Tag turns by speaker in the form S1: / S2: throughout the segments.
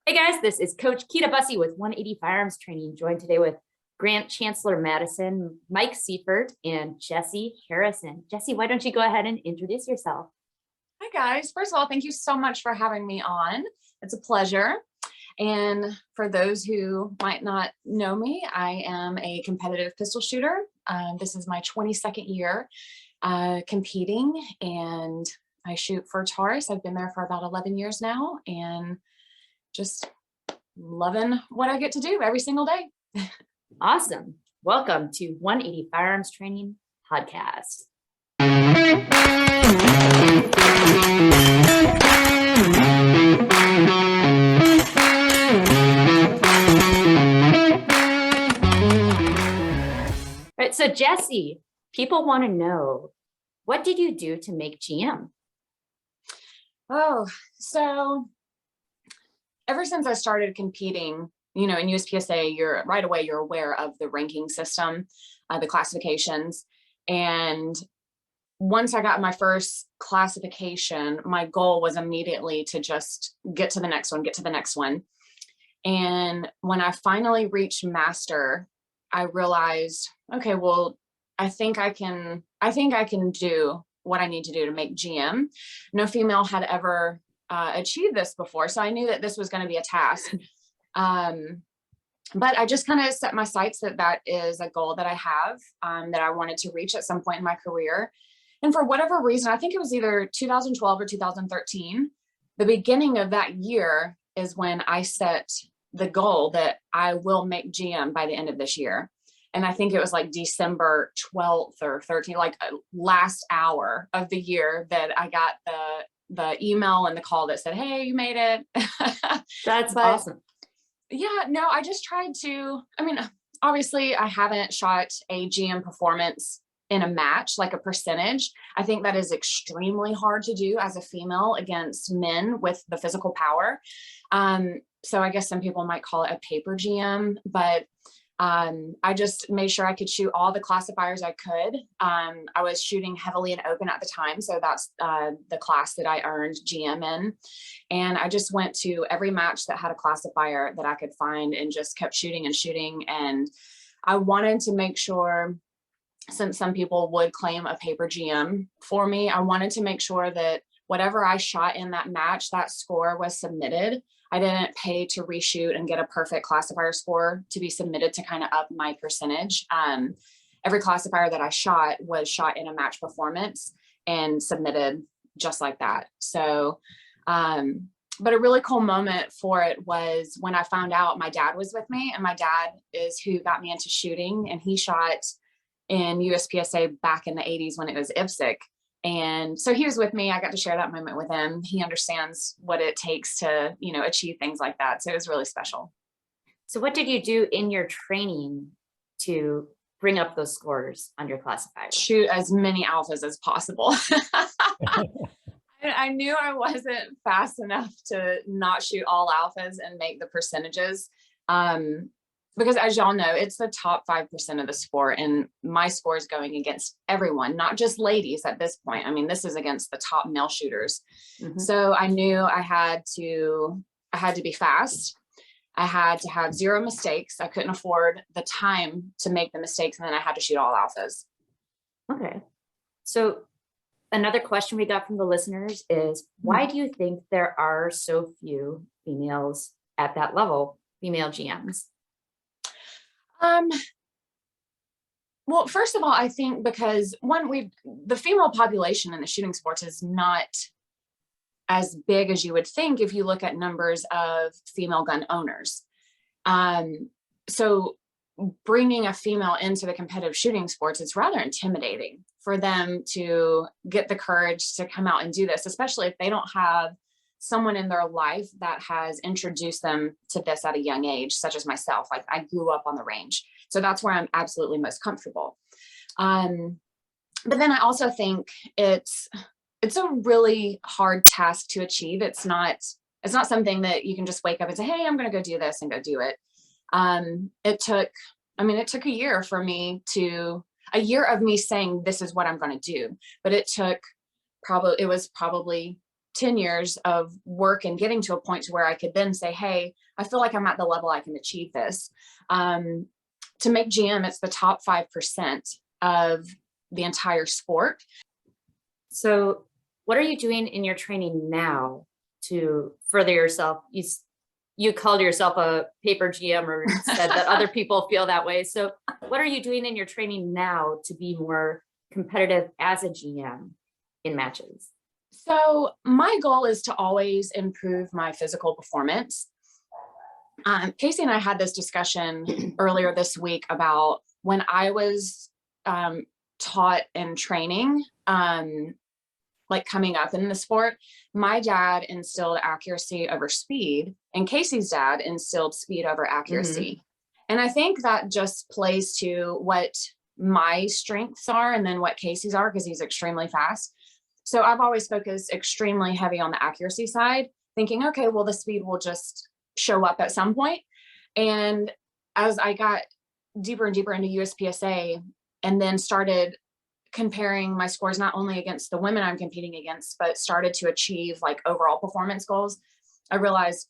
S1: Hey guys, this is Coach Keita Bussey with 180 Firearms Training, joined today with Grant Chancellor Madison, Mike Seifert, and Jessie Harrison. Jessie, why don't you go ahead and introduce yourself?
S2: Hi guys. First of all, thank you so much for having me on. It's a pleasure. And for those who might not know me, I am a competitive pistol shooter. This is my 22nd year competing, and I shoot for Taurus. I've been there for about 11 years now, and just loving what I get to do every single day.
S1: Awesome. Welcome to 180 Firearms Training Podcast. All right, so Jessie, people want to know, what did you do to make GM?
S2: Oh, so ever since I started competing, in USPSA, you're aware of the ranking system, the classifications. And once I got my first classification, my goal was immediately to just get to the next one. And when I finally reached master, I realized, okay, well, I think I can do what I need to do to make GM. No female had ever achieved this before, so I knew that this was going to be a task. But I just kind of set my sights that is a goal that I have, that I wanted to reach at some point in my career. And for whatever reason, I think it was either 2012 or 2013, the beginning of that year is when I set the goal that I will make GM by the end of this year. And I think it was like December 12th or 13th, like last hour of the year, that I got the email and the call that said, hey, you made it.
S1: That's awesome.
S2: Yeah, no, I just tried to, obviously I haven't shot a GM performance in a match, like a percentage. I think that is extremely hard to do as a female against men with the physical power. So I guess some people might call it a paper GM, but I just made sure I could shoot all the classifiers I could. I was shooting heavily in open at the time, so that's the class that I earned GM in. And I just went to every match that had a classifier that I could find and just kept shooting and shooting. And I wanted to make sure, since some people would claim a paper GM for me, I wanted to make sure that whatever I shot in that match, that score was submitted. I didn't pay to reshoot and get a perfect classifier score to be submitted to kind of up my percentage. Every classifier that I shot was shot in a match performance and submitted just like that. So, but a really cool moment for it was when I found out my dad was with me, and my dad is who got me into shooting, and he shot in USPSA back in the 80s when it was IPSC. And so he was with me. I got to share that moment with him. He understands what it takes to, achieve things like that. So it was really special.
S1: So what did you do in your training to bring up those scores on your classifier?
S2: Shoot as many alphas as possible. I knew I wasn't fast enough to not shoot all alphas and make the percentages. Because as y'all know, it's the top 5% of the sport, and my score is going against everyone, not just ladies at this point. This is against the top male shooters. Mm-hmm. So I knew I had to be fast. I had to have zero mistakes. I couldn't afford the time to make the mistakes, and then I had to shoot all alphas.
S1: Okay. So another question we got from the listeners is, why do you think there are so few females at that level, female GMs?
S2: Well, first of all, I think because the female population in the shooting sports is not as big as you would think if you look at numbers of female gun owners. So bringing a female into the competitive shooting sports, it's rather intimidating for them to get the courage to come out and do this, especially if they don't have someone in their life that has introduced them to this at a young age, such as myself. Like, I grew up on the range, so that's where I'm absolutely most comfortable. But then I also think it's a really hard task to achieve. It's not something that you can just wake up and say, hey, I'm going to go do this and go do it. It took a year of me saying, this is what I'm going to do. But it was probably 10 years of work and getting to a point to where I could then say, hey, I feel like I'm at the level I can achieve this. To make GM, it's the top 5% of the entire sport.
S1: So what are you doing in your training now to further yourself? You called yourself a paper GM or said that other people feel that way. So what are you doing in your training now to be more competitive as a GM in matches?
S2: So my goal is to always improve my physical performance. Casey and I had this discussion earlier this week about when I was taught in training, like coming up in the sport, my dad instilled accuracy over speed, and Casey's dad instilled speed over accuracy. Mm-hmm. And I think that just plays to what my strengths are and then what Casey's are, because he's extremely fast. So I've always focused extremely heavy on the accuracy side, thinking, okay, well, the speed will just show up at some point. And as I got deeper and deeper into USPSA and then started comparing my scores, not only against the women I'm competing against, but started to achieve like overall performance goals, I realized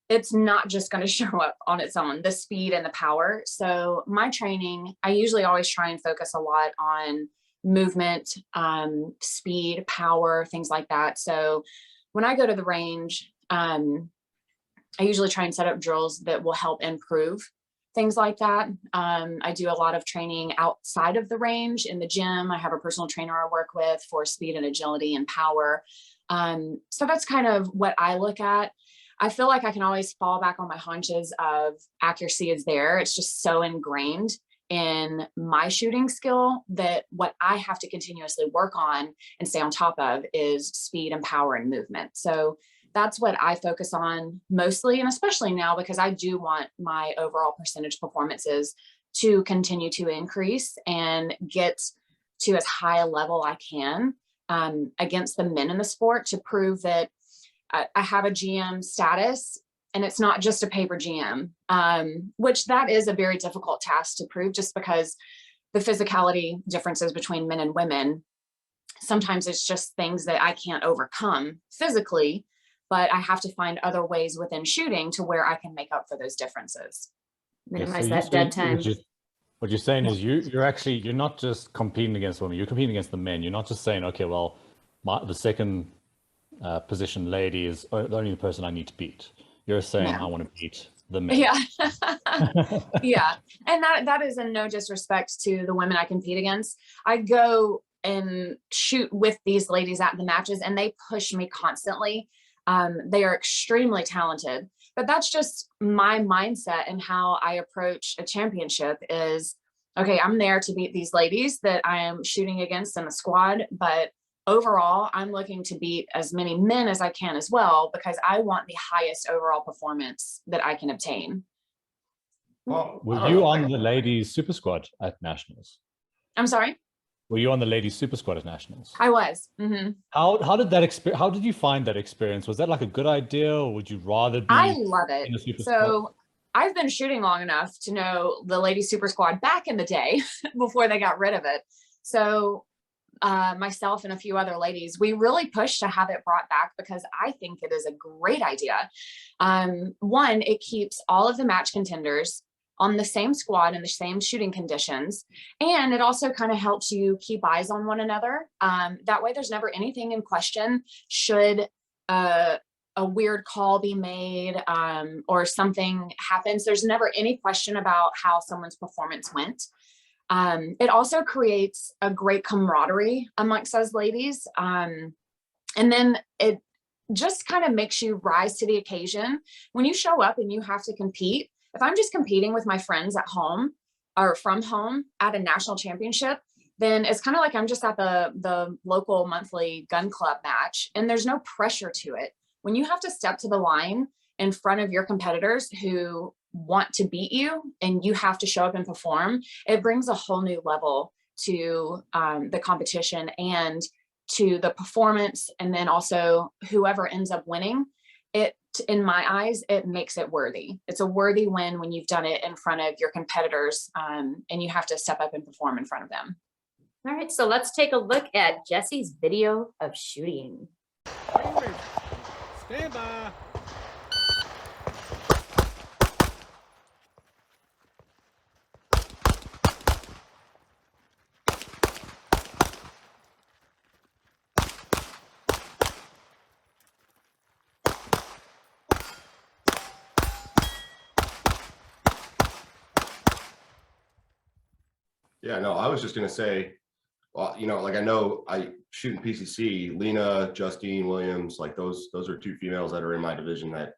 S2: it's not just going to show up on its own, the speed and the power. So my training, I usually always try and focus a lot on movement, speed, power, things like that. So when I go to the range, I usually try and set up drills that will help improve things like that. I do a lot of training outside of the range in the gym. I have a personal trainer I work with for speed and agility and power. So that's kind of what I look at. I feel like I can always fall back on my haunches of accuracy is there. It's just so ingrained in my shooting skill that what I have to continuously work on and stay on top of is speed and power and movement. So that's what I focus on mostly, and especially now because I do want my overall percentage performances to continue to increase and get to as high a level I can against the men in the sport to prove that I have a GM status and it's not just a paper GM, which that is a very difficult task to prove just because the physicality differences between men and women, sometimes it's just things that I can't overcome physically, but I have to find other ways within shooting to where I can make up for those differences.
S1: Minimize that dead time.
S3: What you're saying is you're not just competing against women, you're competing against the men. You're not just saying, okay, well, the second position lady is the only person I need to beat. You're saying, I want to beat the men.
S2: Yeah. Yeah. And that is in no disrespect to the women I compete against. I go and shoot with these ladies at the matches and they push me constantly. They are extremely talented, but that's just my mindset and how I approach a championship is, okay, I'm there to beat these ladies that I am shooting against in the squad, but overall, I'm looking to beat as many men as I can as well, because I want the highest overall performance that I can obtain.
S3: Were you on the ladies super squad at nationals?
S2: I'm sorry?
S3: Were you on the ladies super squad at nationals?
S2: I was. Mm-hmm.
S3: How did you find that experience? Was that like a good idea, or would you rather be?
S2: I love it.
S3: In a super
S2: so
S3: squad?
S2: I've been shooting long enough to know the ladies super squad back in the day before they got rid of it. So myself and a few other ladies, we really pushed to have it brought back because I think it is a great idea. One, it keeps all of the match contenders on the same squad and the same shooting conditions. And it also kind of helps you keep eyes on one another. That way there's never anything in question should a weird call be made or something happens. There's never any question about how someone's performance went. It also creates a great camaraderie amongst us ladies. And then it just kind of makes you rise to the occasion. When you show up and you have to compete, if I'm just competing with my friends at home or from home at a national championship, then it's kind of like I'm just at the local monthly gun club match and there's no pressure to it. When you have to step to the line in front of your competitors who want to beat you and you have to show up and perform, it brings a whole new level to the competition and to the performance. And then also whoever ends up winning it, in my eyes, it makes it worthy. It's a worthy win when you've done it in front of your competitors and you have to step up and perform in front of them.
S1: All right, so let's take a look at Jessie's video of shooting.
S4: Greenwich, stand by.
S5: Yeah, no, I was just gonna say, well, you know, like I know I shoot in PCC, Lena, Justine Williams, like those are two females that are in my division that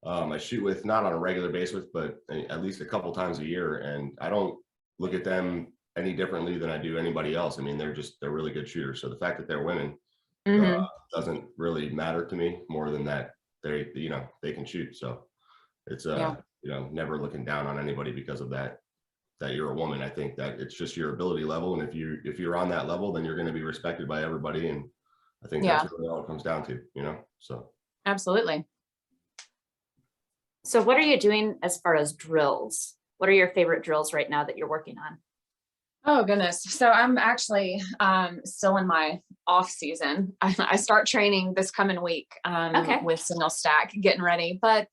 S5: I shoot with not on a regular basis, but at least a couple times a year. And I don't look at them any differently than I do anybody else. I mean, they're really good shooters. So the fact that they're women doesn't really matter to me more than that they can shoot. So it's never looking down on anybody because of that you're a woman. I think that it's just your ability level, and if you're on that level, then you're going to be respected by everybody, and I think that's really all it comes down to, so
S2: Absolutely.
S1: So what are you doing as far as drills? What are your favorite drills right now that you're working on?
S2: Oh goodness. So I'm actually still in my off season. I start training this coming week with single stack, getting ready. But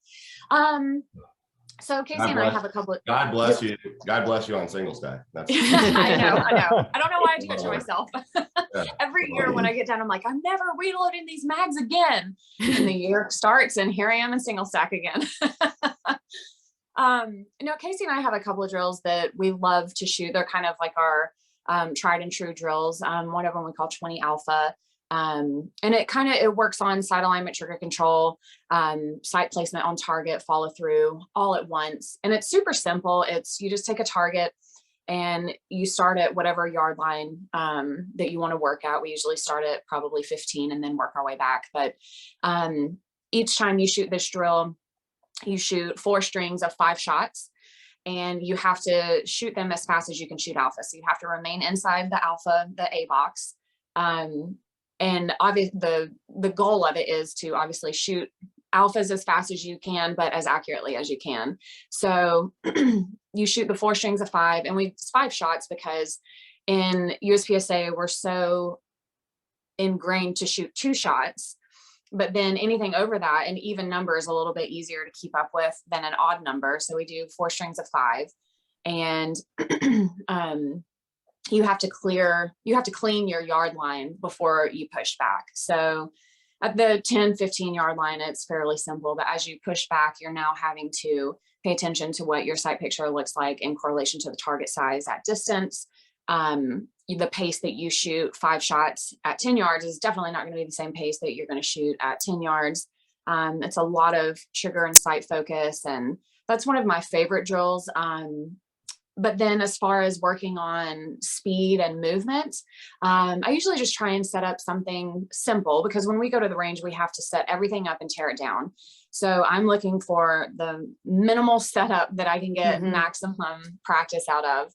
S2: so Casey and I have a couple of
S5: God bless you on single stack. That's
S2: I know. I don't know why I do it to myself. Every year when I get done, I'm like, I'm never reloading these mags again. And the year starts and here I am in single stack again. Casey and I have a couple of drills that we love to shoot. They're kind of like our tried and true drills. One of them we call 20 Alpha. And it works on sight alignment, trigger control, sight placement on target, follow through all at once. And it's super simple. You just take a target and you start at whatever yard line that you want to work at. We usually start at probably 15 and then work our way back. But each time you shoot this drill, you shoot 4 strings of 5 shots, and you have to shoot them as fast as you can shoot alpha. So you have to remain inside the alpha, the A box. And obviously the goal of it is to obviously shoot alphas as fast as you can, but as accurately as you can. So you shoot the 4 strings of 5, and it's 5 shots because in USPSA, we're so ingrained to shoot 2 shots, but then anything over that, an even number is a little bit easier to keep up with than an odd number. So we do 4 strings of 5, and you have to clean your yard line before you push back. So at the 10, 15 yard line, it's fairly simple, but as you push back, you're now having to pay attention to what your sight picture looks like in correlation to the target size at distance. The pace that you shoot 5 shots at 10 yards is definitely not going to be the same pace that you're going to shoot at 10 yards. It's a lot of trigger and sight focus, and that's one of my favorite drills. But then as far as working on speed and movement, I usually just try and set up something simple, because when we go to the range, we have to set everything up and tear it down. So I'm looking for the minimal setup that I can get maximum practice out of.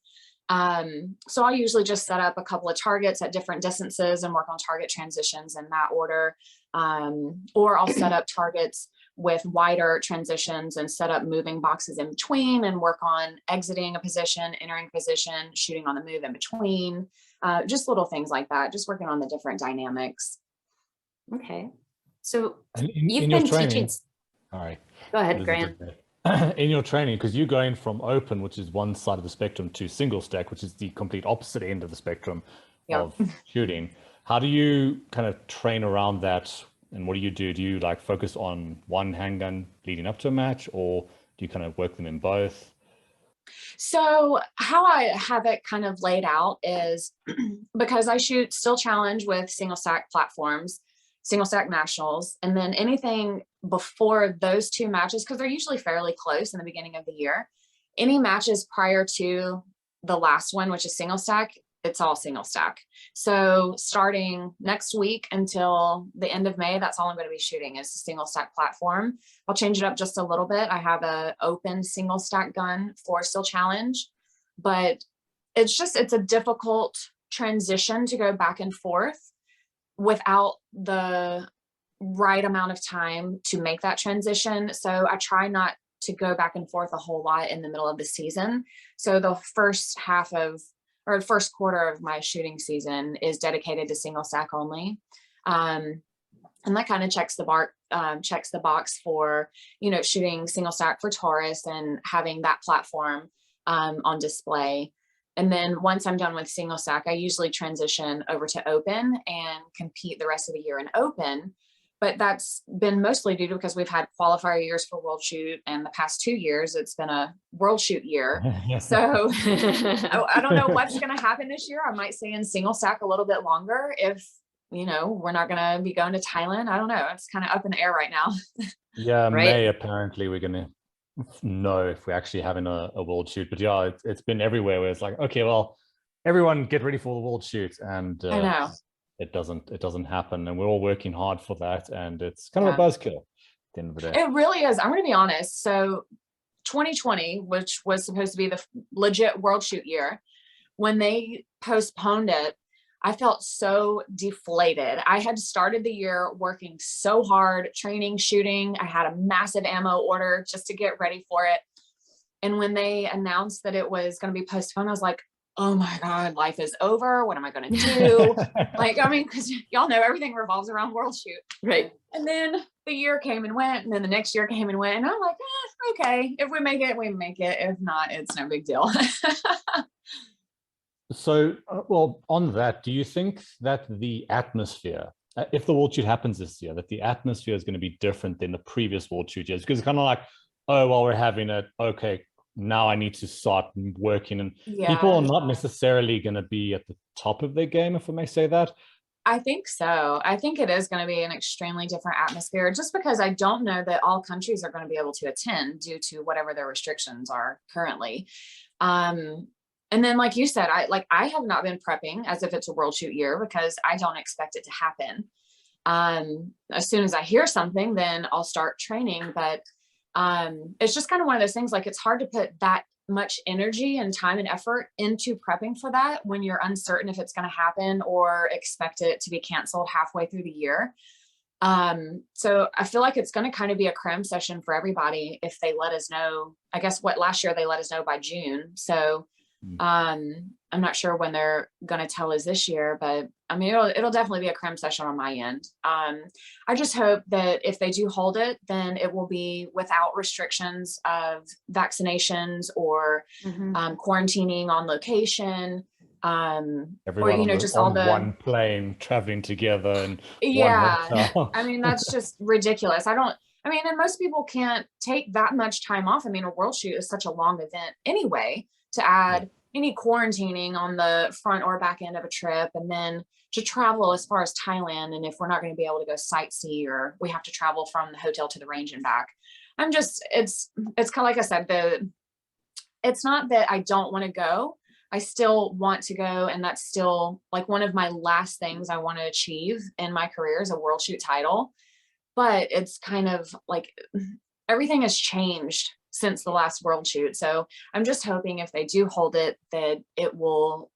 S2: So I usually just set up a couple of targets at different distances and work on target transitions in that order. Or I'll set up targets with wider transitions and set up moving boxes in between and work on exiting a position, entering a position, shooting on the move in between, just little things like that, just working on the different dynamics.
S1: Okay. So
S3: you've been teaching. All right.
S1: Go ahead, Grant.
S3: In your training, because you're going from open, which is one side of the spectrum, to single stack, which is the complete opposite end of the spectrum of shooting. How do you kind of train around that? And what do you do? Do you like focus on one handgun leading up to a match, or do you kind of work them in both?
S2: So how I have it kind of laid out is because I shoot still challenge with single stack platforms, single stack nationals, and then anything before those 2 matches, because they're usually fairly close in the beginning of the year, any matches prior to the last one, which is single stack, it's all single stack. So starting next week until the end of May, that's all I'm going to be shooting is a single stack platform. I'll change it up just a little bit. I have an open single stack gun for still challenge, but it's a difficult transition to go back and forth without the right amount of time to make that transition. So I try not to go back and forth a whole lot in the middle of the season. So the first quarter of my shooting season is dedicated to single stack only. And that kind of checks the box for, you know, shooting single stack for tourists and having that platform on display. And then once I'm done with single stack, I usually transition over to open and compete the rest of the year in open. But that's been mostly due to because we've had qualifier years for World Shoot, and the past 2 years it's been a World Shoot year. So I don't know what's going to happen this year. I might stay in single stack a little bit longer if, you know, we're not going to be going to Thailand. I don't know. It's kind of up in the air right now.
S3: Yeah,
S1: Right.
S3: May apparently we're gonna know if we're actually having a World Shoot. But yeah, it's been everywhere where it's like, okay, well, everyone get ready for the World Shoot, and
S2: I know.
S3: it doesn't happen, and we're all working hard for that, and it's kind of a buzzkill at the end of the day.
S2: It really is. I'm going to be honest. So 2020, which was supposed to be the legit World Shoot year, when they postponed it, I felt so deflated. I had started the year working so hard, training, shooting. I had a massive ammo order just to get ready for it. And when they announced that it was going to be postponed, I was like, oh my God, life is over. What am I going to do? Like, I mean, because y'all know everything revolves around World Shoot.
S1: Right.
S2: And then the year came and went, and then the next year came and went. And I'm like, okay, if we make it, we make it. If not, it's no big deal.
S3: So, well, on that, do you think that the atmosphere, if the World Shoot happens this year, that the atmosphere is going to be different than the previous World Shoot years? Because it's kind of like, oh, well, we're having it. Okay, now I need to start working. And people are not necessarily going to be at the top of their game, if I may say that.
S2: I think so. I think it is going to be an extremely different atmosphere, just because I don't know that all countries are going to be able to attend due to whatever their restrictions are currently. And then, like you said, I have not been prepping as if it's a World Shoot year because I don't expect it to happen. As soon as I hear something, then I'll start training. But it's just kind of one of those things, like it's hard to put that much energy and time and effort into prepping for that when you're uncertain if it's going to happen or expect it to be canceled halfway through the year. So I feel like it's going to kind of be a cram session for everybody if they let us know. I guess last year they let us know by June. So I'm not sure when they're going to tell us this year, but I mean, it'll definitely be a cram session on my end. I just hope that if they do hold it, then it will be without restrictions of vaccinations or quarantining on location.
S3: Everyone
S2: or, you know, just all the
S3: one plane traveling together and
S2: yeah,
S3: one hotel.
S2: I mean, that's just ridiculous. And most people can't take that much time off. I mean, a World Shoot is such a long event anyway, to add any quarantining on the front or back end of a trip, and then to travel as far as Thailand. And if we're not going to be able to go sightsee, or we have to travel from the hotel to the range and back, it's kind of like I said, it's not that I don't want to go. I still want to go. And that's still like one of my last things I want to achieve in my career is a World Shoot title. But it's kind of like everything has changed since the last World Shoot. So I'm just hoping if they do hold it, that it will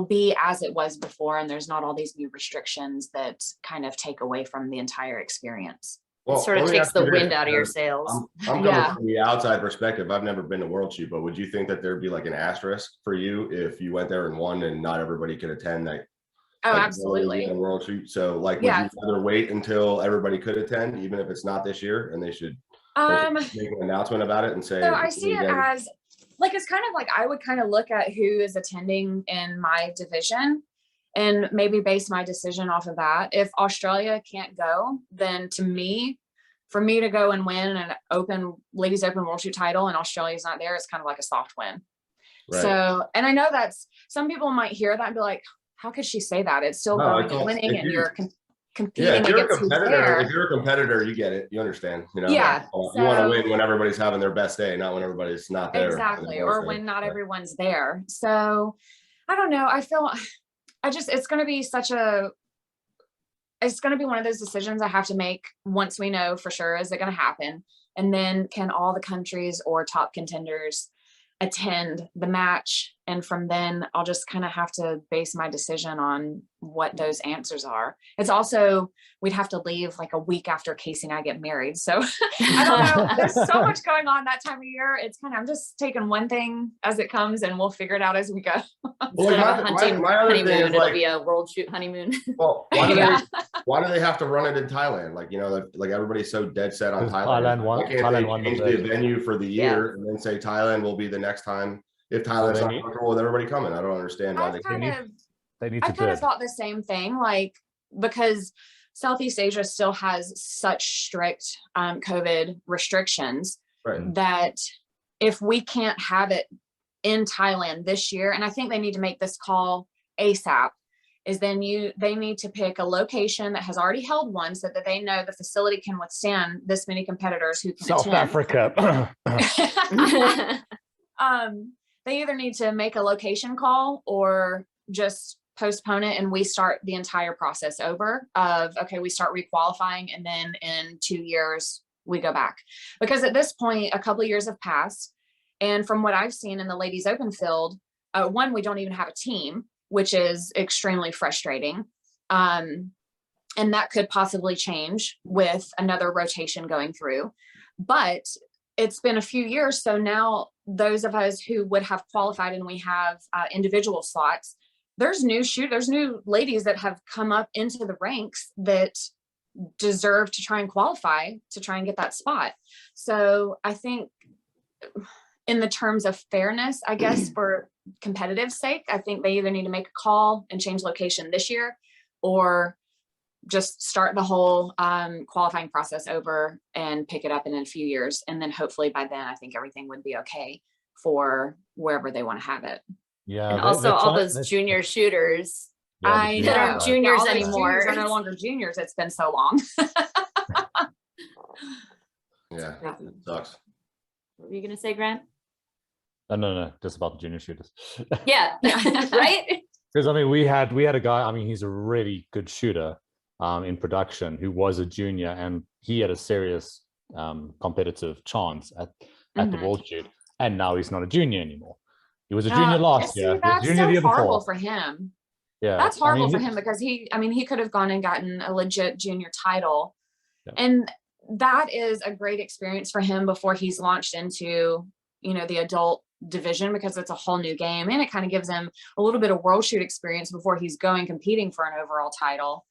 S2: be as it was before, and there's not all these new restrictions that kind of take away from the entire experience.
S1: Well, it sort of takes the wind out of your sails.
S5: I'm coming from the outside perspective. I've never been to World Shoot, but would you think that there'd be like an asterisk for you if you went there and won and not everybody could attend?
S2: Absolutely.
S5: A World Shoot. So would you rather wait until everybody could attend, even if it's not this year, and they should make an announcement about it and say?
S2: So I see it as like, it's kind of like I would kind of look at who is attending in my division and maybe base my decision off of that. If Australia can't go, then for me to go and win an ladies open World Shoot title and Australia's not there, it's kind of like a soft win. Right. So, and I know that's, some people might hear that and be like, how could she say that? It's still going and winning, and you're competing against who's there.
S5: If you're a competitor, you get it. You understand. You know, you want to win when everybody's having their best day, not when everybody's not there.
S2: Exactly, or when not everyone's there. So I don't know. It's going to be it's going to be one of those decisions I have to make once we know for sure, is it going to happen? And then can all the countries or top contenders attend the match And from then I'll just kind of have to base my decision on what those answers are. It's also, we'd have to leave like a week after Casey and I get married. So I don't know. There's so much going on that time of year. It's kind of, I'm just taking one thing as it comes and we'll figure it out as we go.
S5: Well,
S1: Instead of a hunting
S5: my other thing
S1: honeymoon,
S5: is
S1: it'll
S5: like,
S1: be a world shoot honeymoon.
S5: well, why do,
S2: Yeah.
S5: why do they have to run it in Thailand? Like, you know, like everybody's so dead set on
S3: 'Cause
S5: Thailand. Why can't
S3: Thailand
S5: they
S3: won
S5: change
S3: the-
S5: the venue for the year and then say Thailand will be the next time if Thailand's
S3: they
S5: not
S3: need-
S5: comfortable with everybody coming? I don't understand why
S2: I've
S5: they
S2: kind
S5: can't.
S2: of
S3: They need to
S2: I
S3: do
S2: kind of
S3: it.
S2: thought the same thing, like, because Southeast Asia still has such strict COVID restrictions
S5: Right.
S2: that if we can't have it in Thailand this year, and I think they need to make this call ASAP, is then they need to pick a location that has already held one so that they know the facility can withstand this many competitors who can
S3: South
S2: attend.
S3: Africa.
S2: They either need to make a location call or just postpone it and we start the entire process over of, okay, we start requalifying and then in 2 years we go back. Because at this point, a couple of years have passed. And from what I've seen in the ladies open field, one, we don't even have a team, which is extremely frustrating. And that could possibly change with another rotation going through. But it's been a few years. So now those of us who would have qualified and we have individual slots, there's new ladies that have come up into the ranks that deserve to try and qualify to try and get that spot. So I think in the terms of fairness, I guess for competitive sake, I think they either need to make a call and change location this year or just start the whole qualifying process over and pick it up in a few years. And then hopefully by then, I think everything would be okay for wherever they want to have it.
S3: Yeah.
S1: And
S3: they-
S1: also
S3: they're
S1: all
S3: trying-
S1: those junior shooters.
S3: yeah, the
S2: I
S3: juniors
S1: that
S3: are
S1: aren't
S3: like-
S1: juniors
S2: all those
S1: anymore.
S2: juniors are no longer juniors. It's been so long.
S5: Yeah,
S1: Yeah.
S5: it sucks.
S1: What were you gonna say, Grant?
S3: No, just about the junior shooters.
S1: Yeah, right?
S3: Because I mean, we had a guy. I mean, he's a really good shooter in production who was a junior, and he had a serious competitive chance at the
S2: Mhm.
S3: world shoot, and now he's not a junior anymore. He was a junior last
S2: See,
S3: year. He was
S2: that's
S3: junior the year
S2: so horrible
S3: before.
S2: for him.
S3: Yeah,
S2: That's
S3: I mean,
S2: horrible for him because he could have gone and gotten a legit junior title.
S3: Yeah.
S2: And that is a great experience for him before he's launched into, the adult division, because it's a whole new game. And it kind of gives him a little bit of world shoot experience before he's going competing for an overall title.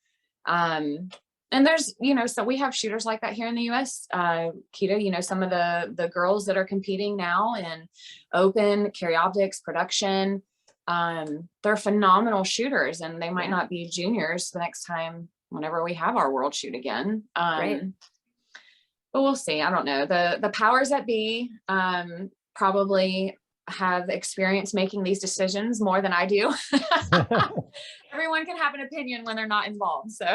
S2: And there's, so we have shooters like that here in the US. Keto, some of the girls that are competing now in open, carry optics, production, they're phenomenal shooters, and they might not be juniors the next time whenever we have our world shoot again.
S1: Right.
S2: But we'll see. I don't know. The powers that be probably have experience making these decisions more than I do. Everyone can have an opinion when they're not involved. So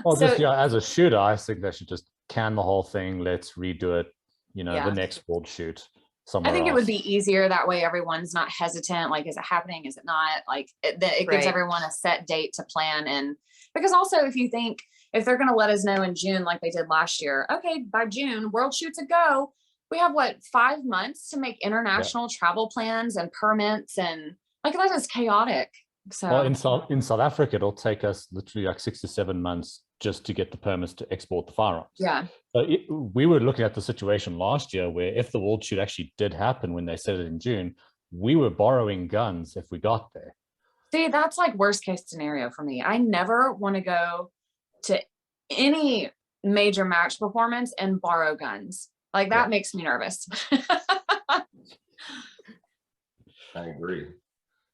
S3: Well,
S1: So-
S3: just as a shooter, I think they should just can the whole thing. Let's redo it.
S2: Yeah.
S3: The next world shoot somewhere
S2: I think
S3: else.
S2: it would be easier that way. Everyone's not hesitant. Like, is it happening? Is it not? Like, it gives
S1: Right.
S2: everyone a set date to plan. And because also, if they're going to let us know in June, like they did last year, okay, by June, world shoots a go. We have 5 months to make international travel plans and permits, and like that is chaotic. So
S3: Well, in South Africa, it'll take us literally like 6 to 7 months just to get the permits to export the firearms.
S2: yeah,
S3: So we were looking at the situation last year where if the world shoot actually did happen when they said it in June, we were borrowing guns if we got there.
S2: see, that's like worst case scenario for me. I never want to go to any major match performance and borrow guns. Like that makes me nervous.
S5: I agree.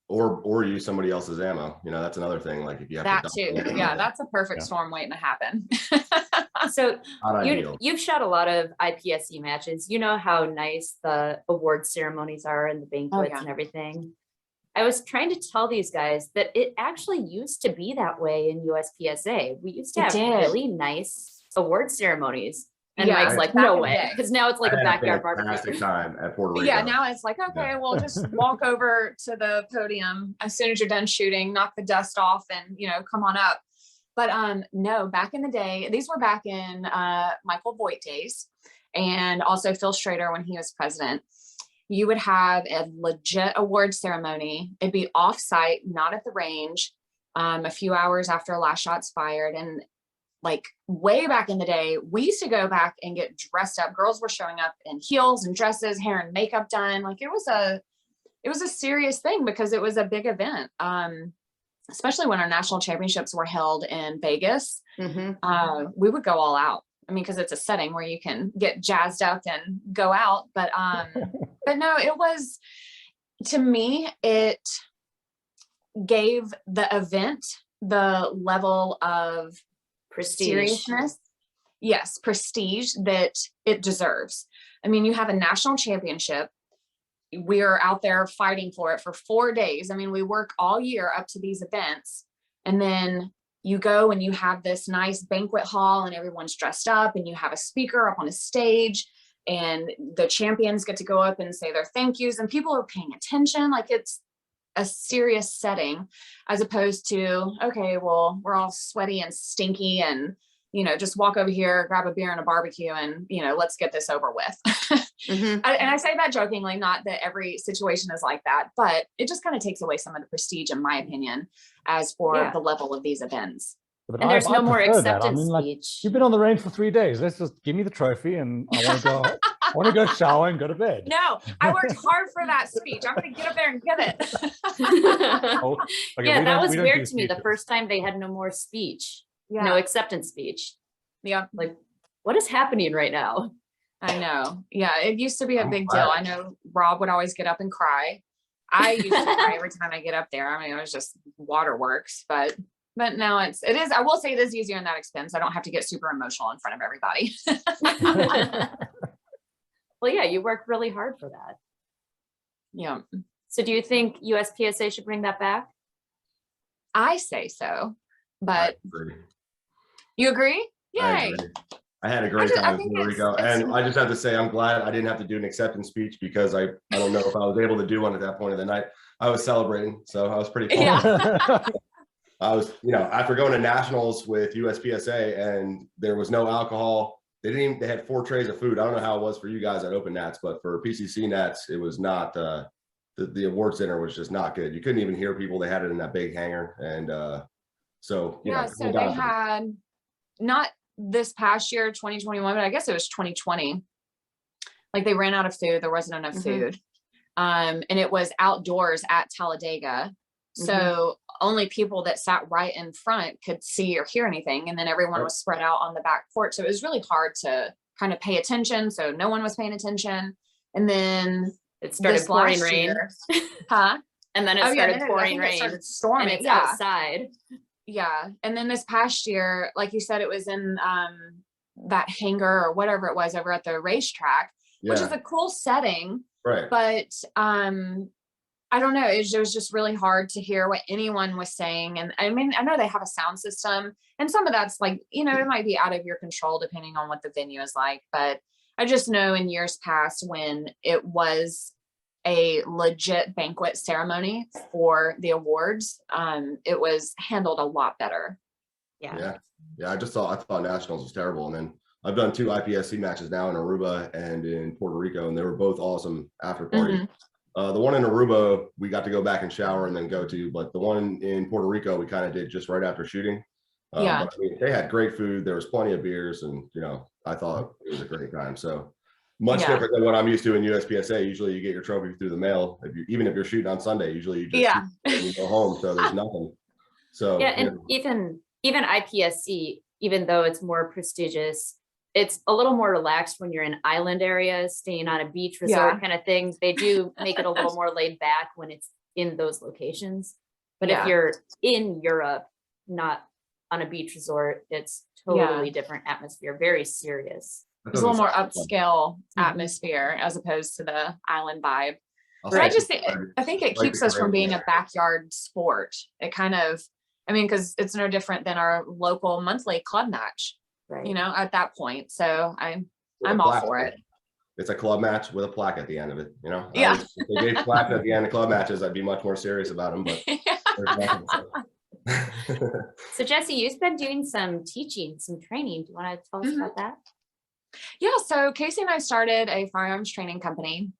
S5: Or use somebody else's ammo. That's another thing. Like if you have
S2: That
S5: to
S2: too.
S5: dump it,
S2: Yeah, that's a perfect
S3: Yeah.
S2: storm waiting to happen.
S1: So
S5: not ideal.
S1: you've shot a lot of IPSC matches. You know how nice the award ceremonies are and the banquets
S2: yeah.
S1: and everything. I was trying to tell these guys that it actually used to be that way in USPSA. We used to
S2: It
S1: have
S2: did.
S1: really nice award ceremonies. And
S2: Yeah,
S1: Mike's like,
S2: back
S1: no
S2: in the
S1: way.
S2: day.
S1: Because now it's like
S5: I
S1: a
S5: had
S1: backyard
S5: fantastic
S1: barbecue.
S5: time at Puerto Rico.
S2: Yeah, now it's like, okay,
S5: Yeah.
S2: well, just walk over to the podium as soon as you're done shooting, knock the dust off and, come on up. But no, back in the day, these were back in Michael Voigt days and also Phil Schrader when he was president. you would have a legit award ceremony. It'd be off-site, not at the range, a few hours after last shot's fired. And like way back in the day, we used to go back and get dressed up. Girls were showing up in heels and dresses, hair and makeup done. Like it was a serious thing because it was a big event. Especially when our national championships were held in Vegas, we would go all out. I mean, because it's a setting where you can get jazzed up and go out. But no, it was, to me, it gave the event the level of
S1: Prestige.
S2: seriousness, yes, prestige that it deserves. I mean, you have a national championship. We are out there fighting for it for 4 days. I mean, we work all year up to these events, and then you go and you have this nice banquet hall and everyone's dressed up and you have a speaker up on a stage and the champions get to go up and say their thank yous and people are paying attention. Like it's a serious setting, as opposed to, okay, well, we're all sweaty and stinky and, you know, just walk over here, grab a beer and a barbecue and, you know, let's get this over with. And I say that jokingly, not that every situation is like that, but it just kind of takes away some of the prestige, in my opinion, as for the level of these events.
S3: But
S1: And there's no more
S3: prefer that.
S1: acceptance
S3: like,
S1: speech.
S3: you've been on the range for 3 days. Let's just give me the trophy and I want to go. I want to go shower and go to bed.
S2: No, I worked hard for that speech. I'm going to get up there and get it.
S3: Oh, okay,
S1: Yeah,
S3: we
S1: that
S3: don't-
S1: was
S3: we don't
S1: weird
S3: do
S1: to me the
S3: speeches.
S1: first time they had no more speech,
S2: Yeah.
S1: no acceptance speech.
S2: Yeah,
S1: Like, what is happening right now?
S2: I know. Yeah, it used to be a
S5: I'm
S2: big
S5: glad.
S2: deal. I know Rob would always get up and cry. I used to cry every time I get up there. I mean, it was just waterworks, but now it is, I will say it is easier in that expense. I don't have to get super emotional in front of everybody.
S1: Well, yeah, you worked really hard for that.
S2: Yeah,
S1: So do you think USPSA should bring that back?
S2: I say so,
S5: I
S2: but
S5: agree.
S2: you agree?
S5: I
S2: Yay.
S5: agree. I had a great
S2: I
S5: time in
S2: think
S5: Puerto
S2: it's-
S5: Rico, and I just have to say I'm glad I didn't have to do an acceptance speech because I don't know if I was able to do one at that point of the night. I was celebrating, so I was pretty pumped.
S2: Yeah.
S5: I was, you know, after going to nationals with USPSA and there was no alcohol. They had 4 trays of food. I don't know how it was for you guys at Open Nats, but for PCC Nats, it was not, the award center was just not good. You couldn't even hear people. They had it in that big hangar. And so, you
S2: Yeah,
S5: know,
S2: so they had, not this past year, 2021, but I guess it was 2020. Like they ran out of food. There wasn't enough food. And it was outdoors at Talladega. So only people that sat right in front could see or hear anything. And then everyone was spread out on the back porch. So it was really hard to kind of pay attention. So no one was paying attention. And then
S1: It started
S2: this
S1: pouring
S2: last
S1: rain.
S2: year- huh?
S1: And then it
S2: Oh, yeah,
S1: started
S2: then
S1: pouring
S2: it
S1: rain.
S2: started
S1: And
S2: storming.
S1: it's
S2: Yeah.
S1: outside.
S2: Yeah. And then this past year, like you said, it was in that hangar or whatever it was over at the racetrack, which is a cool setting.
S5: right.
S2: But I don't know. It was just really hard to hear what anyone was saying. And I mean, I know they have a sound system and some of that's like, you know, it might be out of your control depending on what the venue is like. But I just know in years past when it was a legit banquet ceremony for the awards, it was handled a lot better.
S1: Yeah.
S5: Yeah. I thought nationals was terrible. And then I've done 2 IPSC matches now in Aruba and in Puerto Rico, and they were both awesome after parties. The one in Aruba, we got to go back and shower and then go to, but the one in Puerto Rico, we kind of did just right after shooting.
S2: Yeah.
S5: But, I mean, they had great food. There was plenty of beers and, you know, I thought it was a great time. So much different than what I'm used to in USPSA. Usually you get your trophy through the mail. Even if you're shooting on Sunday, usually you just shoot and you go home. So there's nothing. So
S1: Yeah,
S5: you
S1: and
S5: know.
S1: even IPSC, even though it's more prestigious, it's a little more relaxed when you're in island areas, staying on a beach resort kind of things. They do make it a little more laid back when it's in those locations. But if you're in Europe, not on a beach resort, it's totally different atmosphere, very serious.
S2: It's a little more upscale atmosphere as opposed to the island vibe. But I think it keeps us from being a backyard sport. It kind of, I mean, because it's no different than our local monthly club match,
S1: Right.
S2: you know, at that point. So I'm all for it.
S5: It's a club match with a plaque at the end of it, you know?
S2: Yeah.
S5: If they gave plaques at the end of club matches, I'd be much more serious about them, but there's nothing.
S1: So Jessie, you've been doing some teaching, some training. Do you want to tell us about that?
S2: Yeah. So Casey and I started a firearms training company.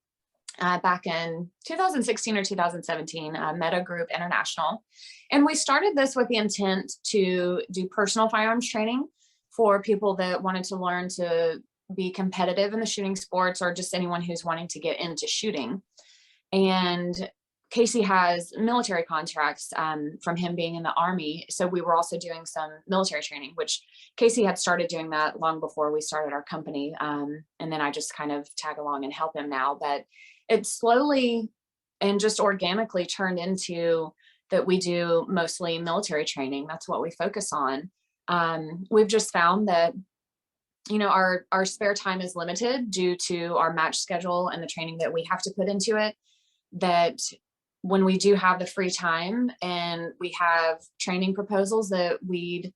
S2: back in 2016 or 2017, Meta Group International. And we started this with the intent to do personal firearms training for people that wanted to learn to be competitive in the shooting sports, or just anyone who's wanting to get into shooting. And Casey has military contracts from him being in the Army. So we were also doing some military training, which Casey had started doing that long before we started our company. And then I just kind of tag along and help him now. But it slowly and just organically turned into that we do mostly military training. That's what we focus on. We've just found that, you know, our spare time is limited due to our match schedule and the training that we have to put into it, that when we do have the free time and we have training proposals, that we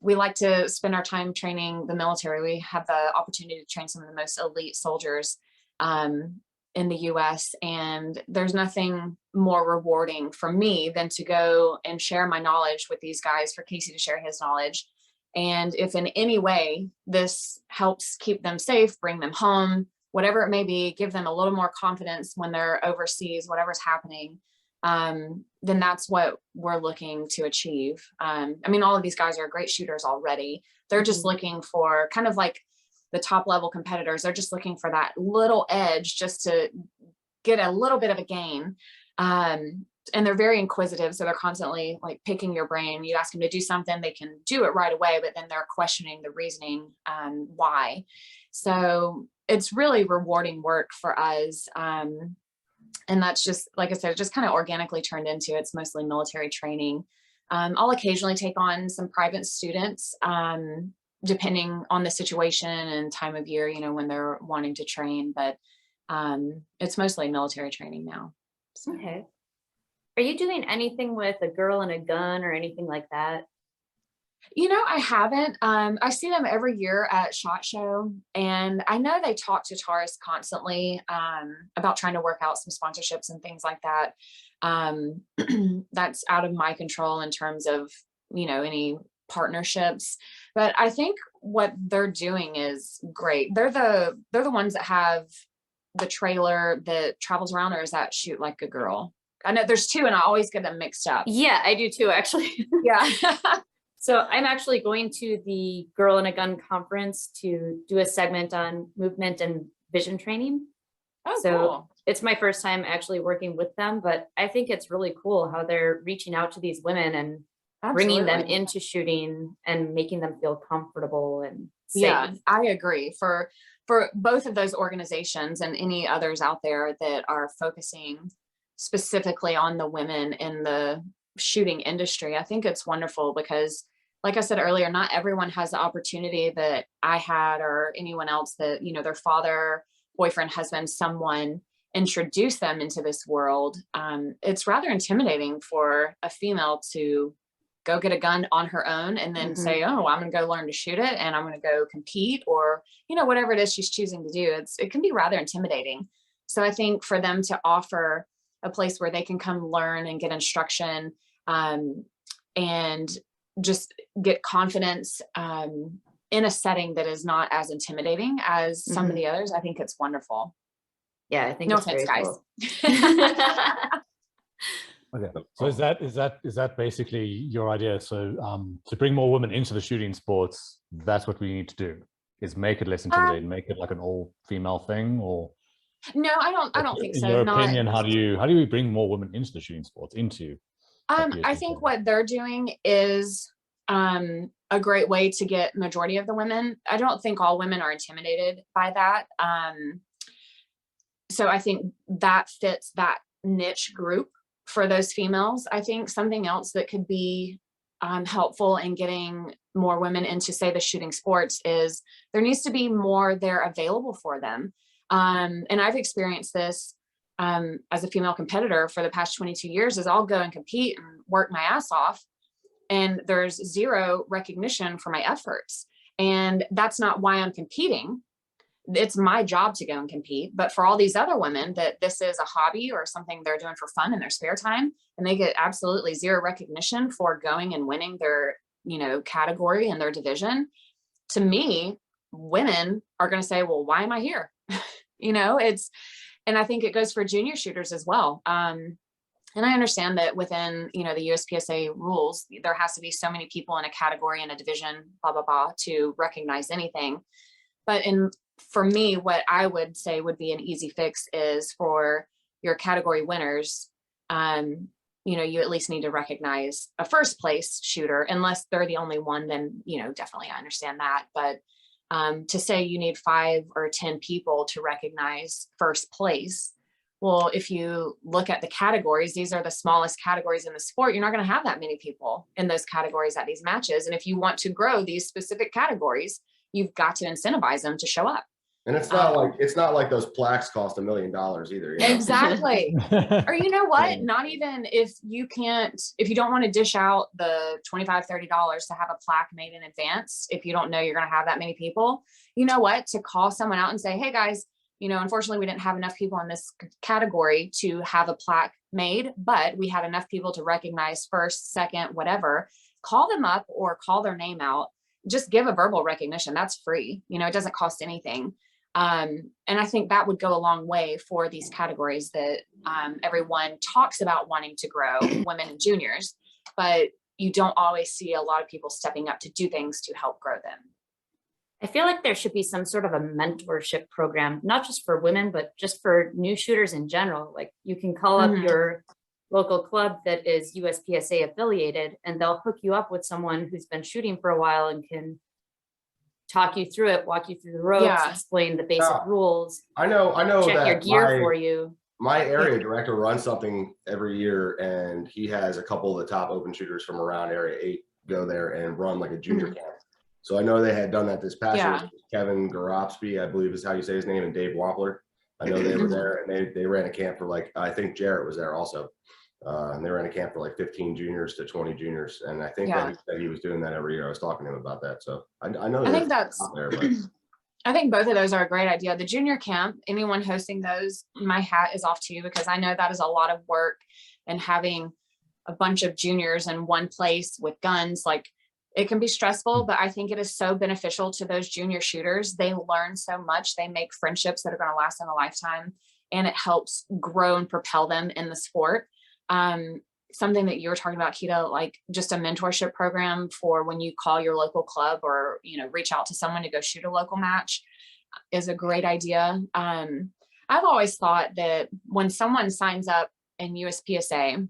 S2: like to spend our time training the military. We have the opportunity to train some of the most elite soldiers in the US, and there's nothing more rewarding for me than to go and share my knowledge with these guys, for Casey to share his knowledge. And if in any way this helps keep them safe, bring them home, whatever it may be, give them a little more confidence when they're overseas, whatever's happening, then that's what we're looking to achieve. I mean, all of these guys are great shooters already. They're just looking for, kind of like the top level competitors, they're just looking for that little edge just to get a little bit of a gain. And they're very inquisitive. So they're constantly like picking your brain. You ask them to do something, they can do it right away, but then they're questioning the reasoning why. So it's really rewarding work for us. And that's just, like I said, it just kind of organically turned into, it's mostly military training. I'll occasionally take on some private students, depending on the situation and time of year, you know, when they're wanting to train, but it's mostly military training now. So.
S1: Okay. Are you doing anything with a girl and a gun or anything like that?
S2: You know, I haven't. I see them every year at SHOT Show, and I know they talk to Taurus constantly about trying to work out some sponsorships and things like that. That's out of my control in terms of, you know, any partnerships, but I think what they're doing is great. They're the ones that have the trailer that travels around, or is that Shoot Like a Girl? I know there's two and I always get them mixed up.
S1: Yeah, I do too, actually.
S2: Yeah.
S1: So I'm actually going to the Girl and a Gun conference to do a segment on movement and vision training.
S2: Oh,
S1: So
S2: cool.
S1: it's my first time actually working with them, but I think it's really cool how they're reaching out to these women and bringing them
S2: Absolutely.
S1: into shooting and making them feel comfortable and safe.
S2: Yeah, I agree. For both of those organizations and any others out there that are focusing specifically on the women in the shooting industry, I think it's wonderful because, like I said earlier, not everyone has the opportunity that I had, or anyone else that, you know, their father, boyfriend, husband, someone introduced them into this world. It's rather intimidating for a female to go get a gun on her own and then say, oh, I'm going to go learn to shoot it and I'm going to go compete, or, you know, whatever it is she's choosing to do. It can be rather intimidating. So I think for them to offer a place where they can come learn and get instruction, and just get confidence in a setting that is not as intimidating as some of the others, I think it's wonderful.
S1: Yeah, I think
S2: No
S1: it's
S2: offense,
S1: very
S2: guys.
S1: cool.
S3: Okay, so is that basically your idea? So to bring more women into the shooting sports, that's what we need to do, is make it less intimidating, make it like an all-female thing, or
S2: No, I don't think so.
S3: In your opinion, how do we bring more women into the shooting sports?
S2: I think what they're doing is a great way to get majority of the women. I don't think all women are intimidated by that. So I think that fits that niche group for those females. I think something else that could be helpful in getting more women into, say, the shooting sports is there needs to be more there available for them. And I've experienced this as a female competitor for the past 22 years, is I'll go and compete and work my ass off, and there's zero recognition for my efforts. And that's not why I'm competing. It's my job to go and compete. But for all these other women that this is a hobby or something they're doing for fun in their spare time, and they get absolutely zero recognition for going and winning their, you know, category and their division. To me, women are going to say, well, why am I here? You know, And I think it goes for junior shooters as well. And I understand that within, you know, the USPSA rules, there has to be so many people in a category, in a division, blah, blah, blah, to recognize anything. But for me, what I would say would be an easy fix is for your category winners, you know, you at least need to recognize a first place shooter, unless they're the only one, then, you know, definitely I understand that. But to say you need 5 or 10 people to recognize first place, well, if you look at the categories, these are the smallest categories in the sport. You're not going to have that many people in those categories at these matches. And if you want to grow these specific categories, you've got to incentivize them to show up.
S5: And it's not like those plaques cost $1 million either. You know?
S2: Exactly. Or you know what? Not even if you don't want to dish out the $25, $30 to have a plaque made in advance, if you don't know you're going to have that many people, you know what? To call someone out and say, hey guys, you know, unfortunately we didn't have enough people in this category to have a plaque made, but we had enough people to recognize first, second, whatever. Call them up or call their name out. Just give a verbal recognition. That's free. You know, it doesn't cost anything. And I think that would go a long way for these categories that everyone talks about wanting to grow, women and juniors, but you don't always see a lot of people stepping up to do things to help grow them.
S1: I feel like there should be some sort of a mentorship program, not just for women, but just for new shooters in general. Like you can call up your local club that is USPSA affiliated, and they'll hook you up with someone who's been shooting for a while and can talk you through it, walk you through the ropes, explain the basic rules.
S5: I know
S1: check
S5: that
S1: your gear for you.
S5: My area director runs something every year, and he has a couple of the top open shooters from around Area 8 go there and run like a junior camp. So I know they had done that this past year. Kevin Garopsky, I believe is how you say his name, and Dave Wampler. I know they were there, and they ran a camp for like, I think Jarrett was there also. And they ran a camp for like 15 juniors to 20 juniors. And I think that he was doing that every year. I was talking to him about that. So I know
S2: I think that's
S5: out there, but
S2: I think both of those are a great idea. The junior camp, anyone hosting those, my hat is off to you, because I know that is a lot of work, and having a bunch of juniors in one place with guns, like it can be stressful, but I think it is so beneficial to those junior shooters. They learn so much. They make friendships that are going to last in a lifetime, and it helps grow and propel them in the sport. Something that you were talking about, Keita, like just a mentorship program for when you call your local club or, you know, reach out to someone to go shoot a local match is a great idea. I've always thought that when someone signs up in USPSA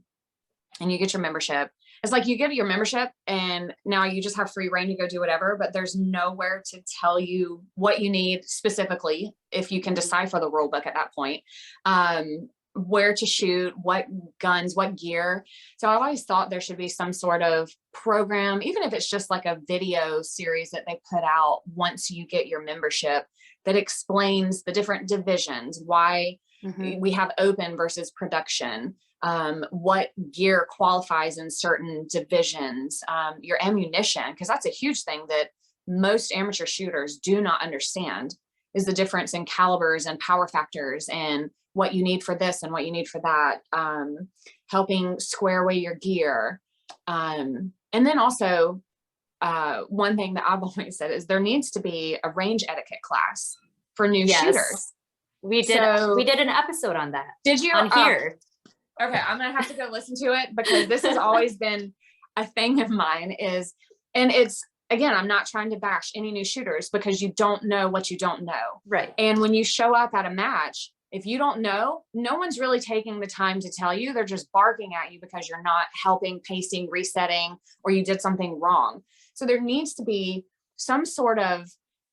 S2: and you get your membership, it's like you get your membership and now you just have free reign to go do whatever, but there's nowhere to tell you what you need specifically, if you can decipher the rule book at that point. Where to shoot, what guns, what gear. So I've always thought there should be some sort of program, even if it's just like a video series that they put out once you get your membership, that explains the different divisions, why we have open versus production, what gear qualifies in certain divisions, your ammunition, because that's a huge thing that most amateur shooters do not understand, is the difference in calibers and power factors and what you need for this and what you need for that, helping square away your gear. And then also, one thing that I've always said is there needs to be a range etiquette class for new shooters.
S1: We did an episode on that.
S2: Did you?
S1: On here.
S2: Okay, I'm gonna have to go listen to it, because this has always been a thing of mine and it's, again, I'm not trying to bash any new shooters, because you don't know what you don't know.
S1: Right.
S2: And when you show up at a match, if you don't know, no one's really taking the time to tell you. They're just barking at you because you're not helping, pacing, resetting, or you did something wrong. So there needs to be some sort of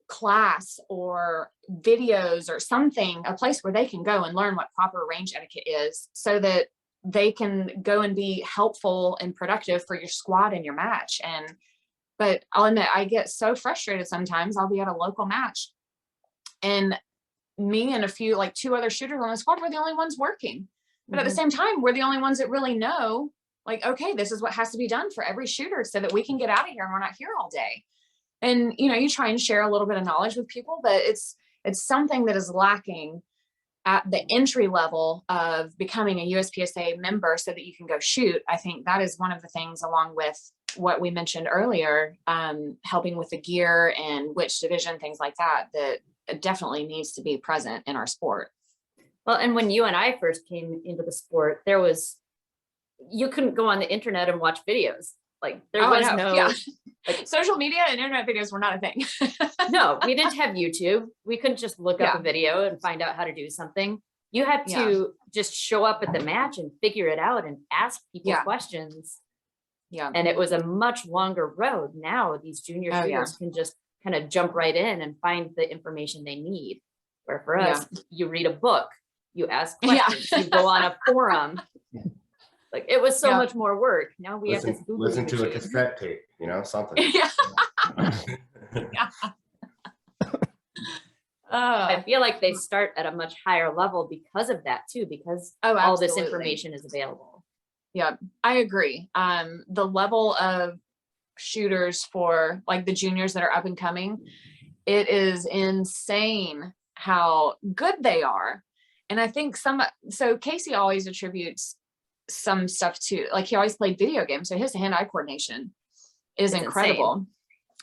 S2: class or videos or something, a place where they can go and learn what proper range etiquette is, so that they can go and be helpful and productive for your squad and your match. But I'll admit, I get so frustrated sometimes. I'll be at a local match and me and a few, like 2 other shooters on the squad, we're the only ones working. But at the same time, we're the only ones that really know, like, okay, this is what has to be done for every shooter so that we can get out of here and we're not here all day. And, you know, you try and share a little bit of knowledge with people, but it's something that is lacking at the entry level of becoming a USPSA member so that you can go shoot. I think that is one of the things, along with what we mentioned earlier, helping with the gear and which division, things like that, that definitely needs to be present in our sport.
S1: Well, and when you and I first came into the sport, you couldn't go on the internet and watch videos. Like there was no,
S2: yeah.
S1: like,
S2: Social media and internet videos were not a thing.
S1: no, we didn't have YouTube. We couldn't just look up a video and find out how to do something. You had to just show up at the match and figure it out and ask people questions.
S2: Yeah.
S1: And it was a much longer road. Now these junior shooters can just kind of jump right in and find the information they need. Where for us, you read a book, you ask questions, you go on a forum. Like it was so much more work. Now we have this Google
S5: listen to a
S1: machine.
S5: cassette tape, you know, something.
S1: I feel like they start at a much higher level because of that too, because all this information is available.
S2: Yeah, I agree. The level of shooters for like the juniors that are up and coming, it is insane how good they are. And I think so Casey always attributes some stuff to, like, he always played video games, so his hand-eye coordination is incredible.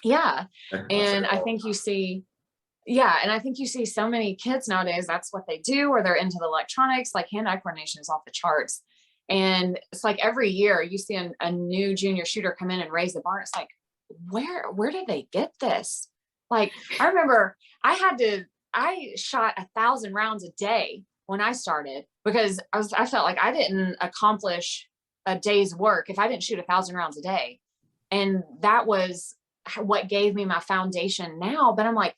S2: Yeah. And I think you see so many kids nowadays, that's what they do, or they're into the electronics. Like hand-eye coordination is off the charts. And it's like every year you see a new junior shooter come in and raise the bar. It's like, where did they get this? Like, I remember I shot 1,000 rounds a day when I started, because I felt like I didn't accomplish a day's work if I didn't shoot 1,000 rounds a day. And that was what gave me my foundation now. But I'm like,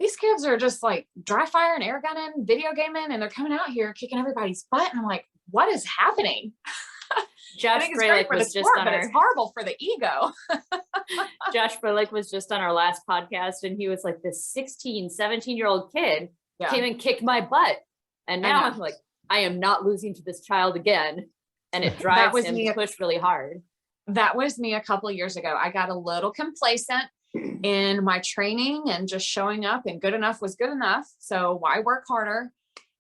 S2: these kids are just like dry fire and air gunning, video gaming, and they're coming out here kicking everybody's butt. And I'm like, what is happening?
S1: Josh Fralick was just on
S2: it's horrible for the ego.
S1: Josh Fralick was just on our last podcast, and he was like, this 16, 17-year-old kid came and kicked my butt. And now I'm like, I am not losing to this child again. And it drives him to push really hard.
S2: That was me a couple of years ago. I got a little complacent in my training and just showing up, and good enough was good enough. So why work harder?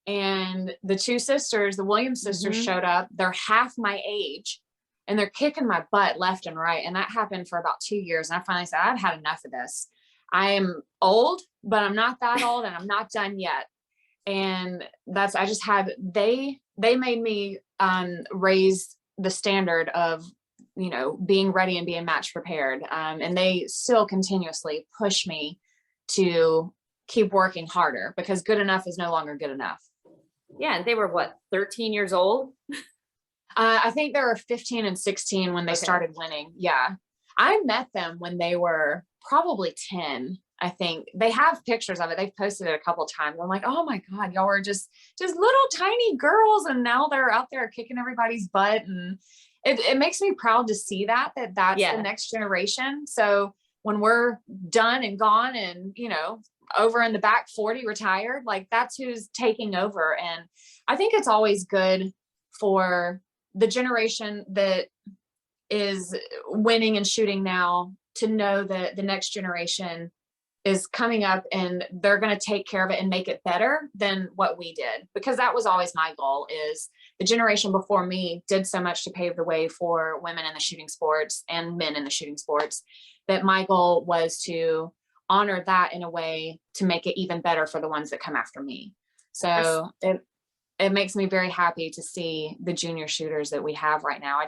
S2: And the two sisters, the Williams sisters, showed up. They're half my age, and they're kicking my butt left and right. And that happened for about 2 years. And I finally said, I've had enough of this. I am old, but I'm not that old, and I'm not done yet. And they made me raise the standard of, you know, being ready and being match prepared. And they still continuously push me to keep working harder, because good enough is no longer good enough.
S1: Yeah. And they were what, 13 years old?
S2: I think they were 15 and 16 when they started winning. Yeah. I met them when they were probably 10. I think they have pictures of it. They've posted it a couple of times. I'm like, oh my God, y'all were just little tiny girls. And now they're out there kicking everybody's butt. And it makes me proud to see that's the next generation. So when we're done and gone and, you know, over in the back 40 retired, like that's who's taking over. And I think it's always good for the generation that is winning and shooting now to know that the next generation is coming up and they're going to take care of it and make it better than what we did. Because that was always my goal, is the generation before me did so much to pave the way for women in the shooting sports and men in the shooting sports, that my goal was to honor that in a way to make it even better for the ones that come after me. So it makes me very happy to see the junior shooters that we have right now.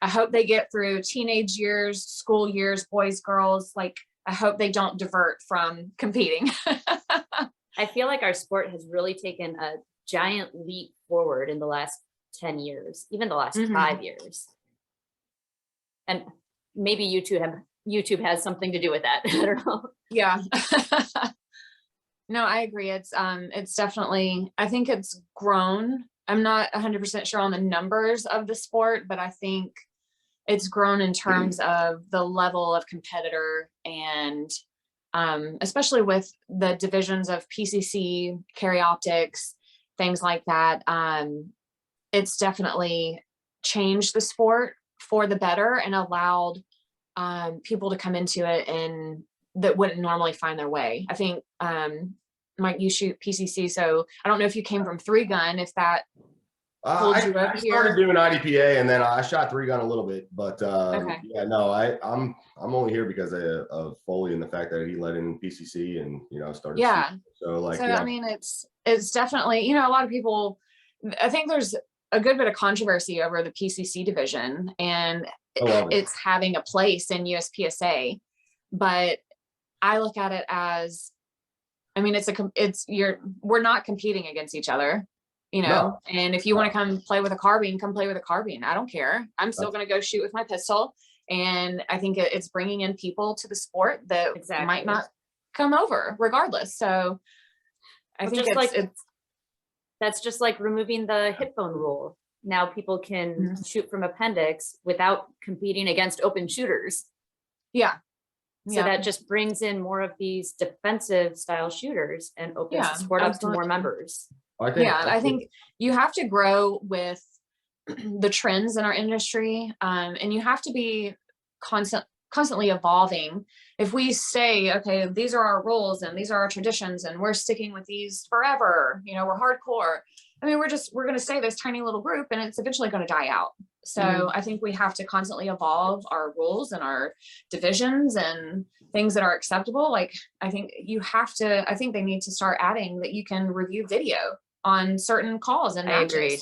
S2: I hope they get through teenage years, school years, boys, girls. Like, I hope they don't divert from competing.
S1: I feel like our sport has really taken a giant leap forward in the last 10 years, even the last 5 years. And maybe YouTube has something to do with that. I don't know.
S2: Yeah. No, I agree. It's definitely, I think it's grown. I'm not 100% sure on the numbers of the sport, but I think it's grown in terms of the level of competitor, and especially with the divisions of PCC, carry optics, things like that. It's definitely changed the sport for the better and allowed people to come into it and that wouldn't normally find their way. I think, Mike, you shoot PCC, so I don't know if you came from 3-gun, if that pulled you up here.
S5: I started doing IDPA, and then I shot 3-gun a little bit, but yeah, no, I'm only here because of Foley and the fact that he let in PCC and, you know, started.
S2: Yeah.
S5: So like,
S2: So,
S5: you know,
S2: I mean, it's definitely, you know, a lot of people, I think there's a good bit of controversy over the PCC division, and
S5: I love it.
S2: it's having a place in USPSA, but I look at it as, I mean, we're not competing against each other, you know,
S5: No.
S2: and if you want to come play with a carbine, come play with a carbine. I don't care. I'm still going to go shoot with my pistol. And I think it's bringing in people to the sport that
S1: Exactly.
S2: might not come over regardless. So I
S1: Well,
S2: think
S1: just like
S2: it's
S1: that's just like removing the hip bone rule. Now people can shoot from appendix without competing against open shooters.
S2: yeah.
S1: So that just brings in more of these defensive style shooters and opens the sport up to more
S2: absolutely.
S1: members.
S2: I think you have to grow with the trends in our industry, and you have to be constantly evolving. If we say, okay, these are our rules and these are our traditions and we're sticking with these forever, you know, we're hardcore. I mean, we're going to stay this tiny little group and it's eventually going to die out. So I think we have to constantly evolve our rules and our divisions and things that are acceptable. Like, I think they need to start adding that you can review video on certain calls and
S1: I
S2: matches.
S1: agree.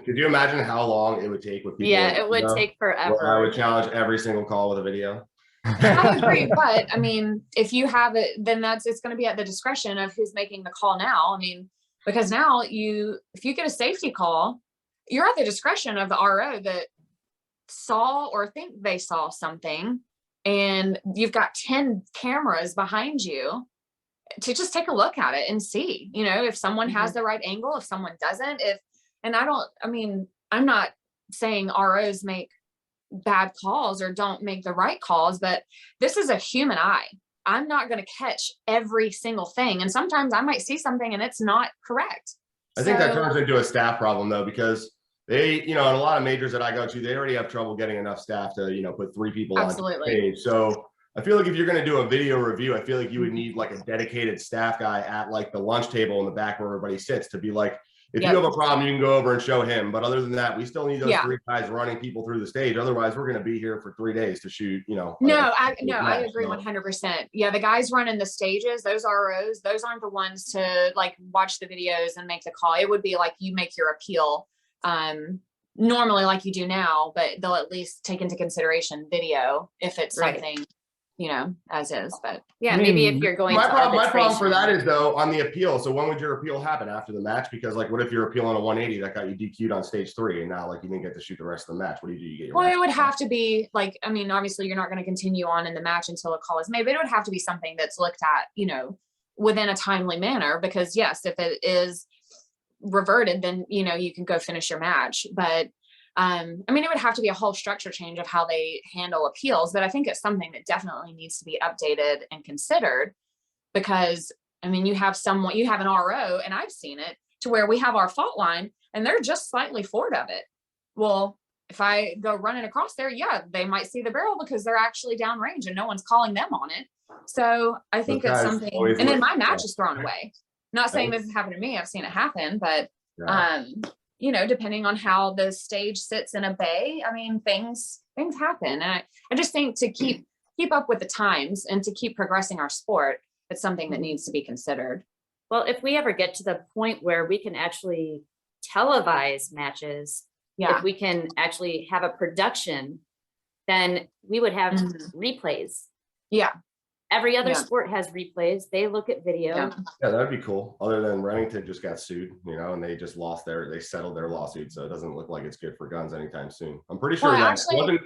S5: Could you imagine how long it would take with people?
S1: Yeah, it would take
S5: Where I
S1: forever.
S5: would challenge every single call with a video.
S2: I agree, but I mean, if you have it, then it's going to be at the discretion of who's making the call now. I mean, because now if you get a safety call, you're at the discretion of the RO that saw or think they saw something, and you've got 10 cameras behind you to just take a look at it and see, you know, if someone has the right angle, if someone doesn't, I'm not saying ROs make bad calls or don't make the right calls, but this is a human eye. I'm not going to catch every single thing. And sometimes I might see something and it's not correct.
S5: I think that turns into a staff problem though, because they, you know, in a lot of majors that I go to, they already have trouble getting enough staff to, you know, put 3 people on stage. So I feel like if you're going to do a video review, I feel like you would need like a dedicated staff guy at like the lunch table in the back where everybody sits to be like, if you have a problem, you can go over and show him. But other than that, we still need those 3 guys running people through the stage. Otherwise, we're going to be here for 3 days to shoot, you know.
S2: I agree 100%. Yeah. The guys running the stages, those ROs, those aren't the ones to like watch the videos and make the call. It would be like you make your appeal normally like you do now, but they'll at least take into consideration video if it's something, you know, as is. But
S1: yeah, maybe if you're going
S5: my problem for that is though on the appeal. So when would your appeal happen after the match? Because like, what if you're appealing a 180 that got you DQ'd on stage 3 and now like you didn't get to shoot the rest of the match? What do? You get your
S2: well, it would have to be like, I mean, obviously you're not going to continue on in the match until a call is made, but it would have to be something that's looked at, you know, within a timely manner, because yes, if it is reverted, then, you know, you can go finish your match. But I mean, it would have to be a whole structure change of how they handle appeals, but I think it's something that definitely needs to be updated and considered, because I mean, you have an RO, and I've seen it to where we have our fault line and they're just slightly forward of it. Well, if I go running across there, yeah, they might see the barrel because they're actually downrange and no one's calling them on it. So I think it's something, and then my match is thrown away. Not saying this has happened to me, I've seen it happen, but you know, depending on how the stage sits in a bay, I mean, things happen. And I just think to keep up with the times and to keep progressing our sport, it's something that needs to be considered.
S1: Well, if we ever get to the point where we can actually televise matches, if we can actually have a production, then we would have replays.
S2: Yeah.
S1: Every other sport has replays. They look at video.
S5: Yeah, that'd be cool. Other than Remington just got sued, you know, and they just they settled their lawsuit. So it doesn't look like it's good for guns anytime soon. I'm pretty sure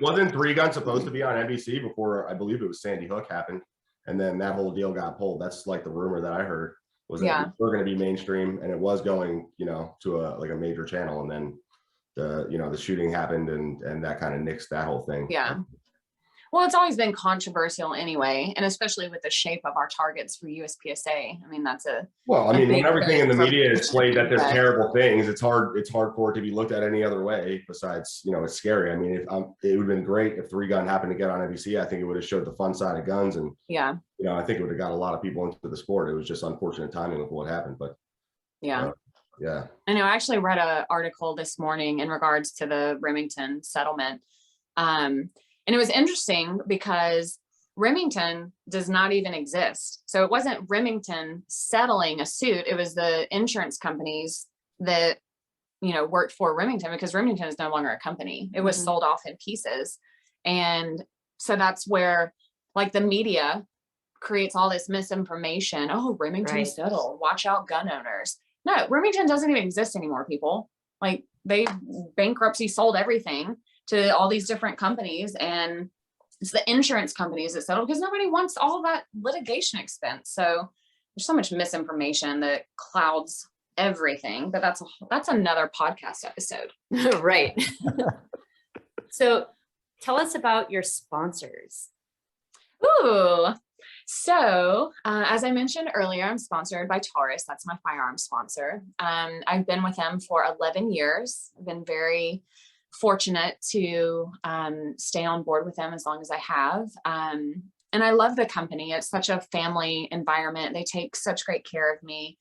S5: wasn't 3 Gun supposed to be on NBC before, I believe it was Sandy Hook happened. And then that whole deal got pulled. That's like the rumor that I heard was that we're going to be mainstream, and it was going, you know, to a major channel. And then the shooting happened and that kind of nixed that whole thing.
S2: Yeah. Well, it's always been controversial anyway, and especially with the shape of our targets for USPSA. I mean, when
S5: everything in the media is played that there's terrible things, it's hard for it to be looked at any other way besides, you know, it's scary. I mean, it would have been great if 3 Gun happened to get on NBC. I think it would have showed the fun side of guns, and you know, I think it would have got a lot of people into the sport. It was just unfortunate timing of what happened, but I know. I actually read an article this morning in regards to the Remington settlement. And it was interesting because
S2: Remington does not even exist. So it wasn't Remington settling a suit. It was the insurance companies that, worked for Remington, because Remington is no longer a company. It was sold off in pieces. And so that's where like the media creates all this misinformation. Oh, Remington settled. Watch out, gun owners. No, Remington doesn't even exist anymore, people. Like they bankruptcy sold everything to all these different companies, and it's the insurance companies that settled because nobody wants all that litigation expense. So there's so much misinformation that clouds everything, but that's another podcast episode.
S1: Right. So tell us about your sponsors.
S2: Ooh. So, as I mentioned earlier, I'm sponsored by Taurus. That's my firearms sponsor. I've been with them for 11 years. I've been very fortunate to stay on board with them as long as I have. And I love the company. It's such a family environment. They take such great care of me.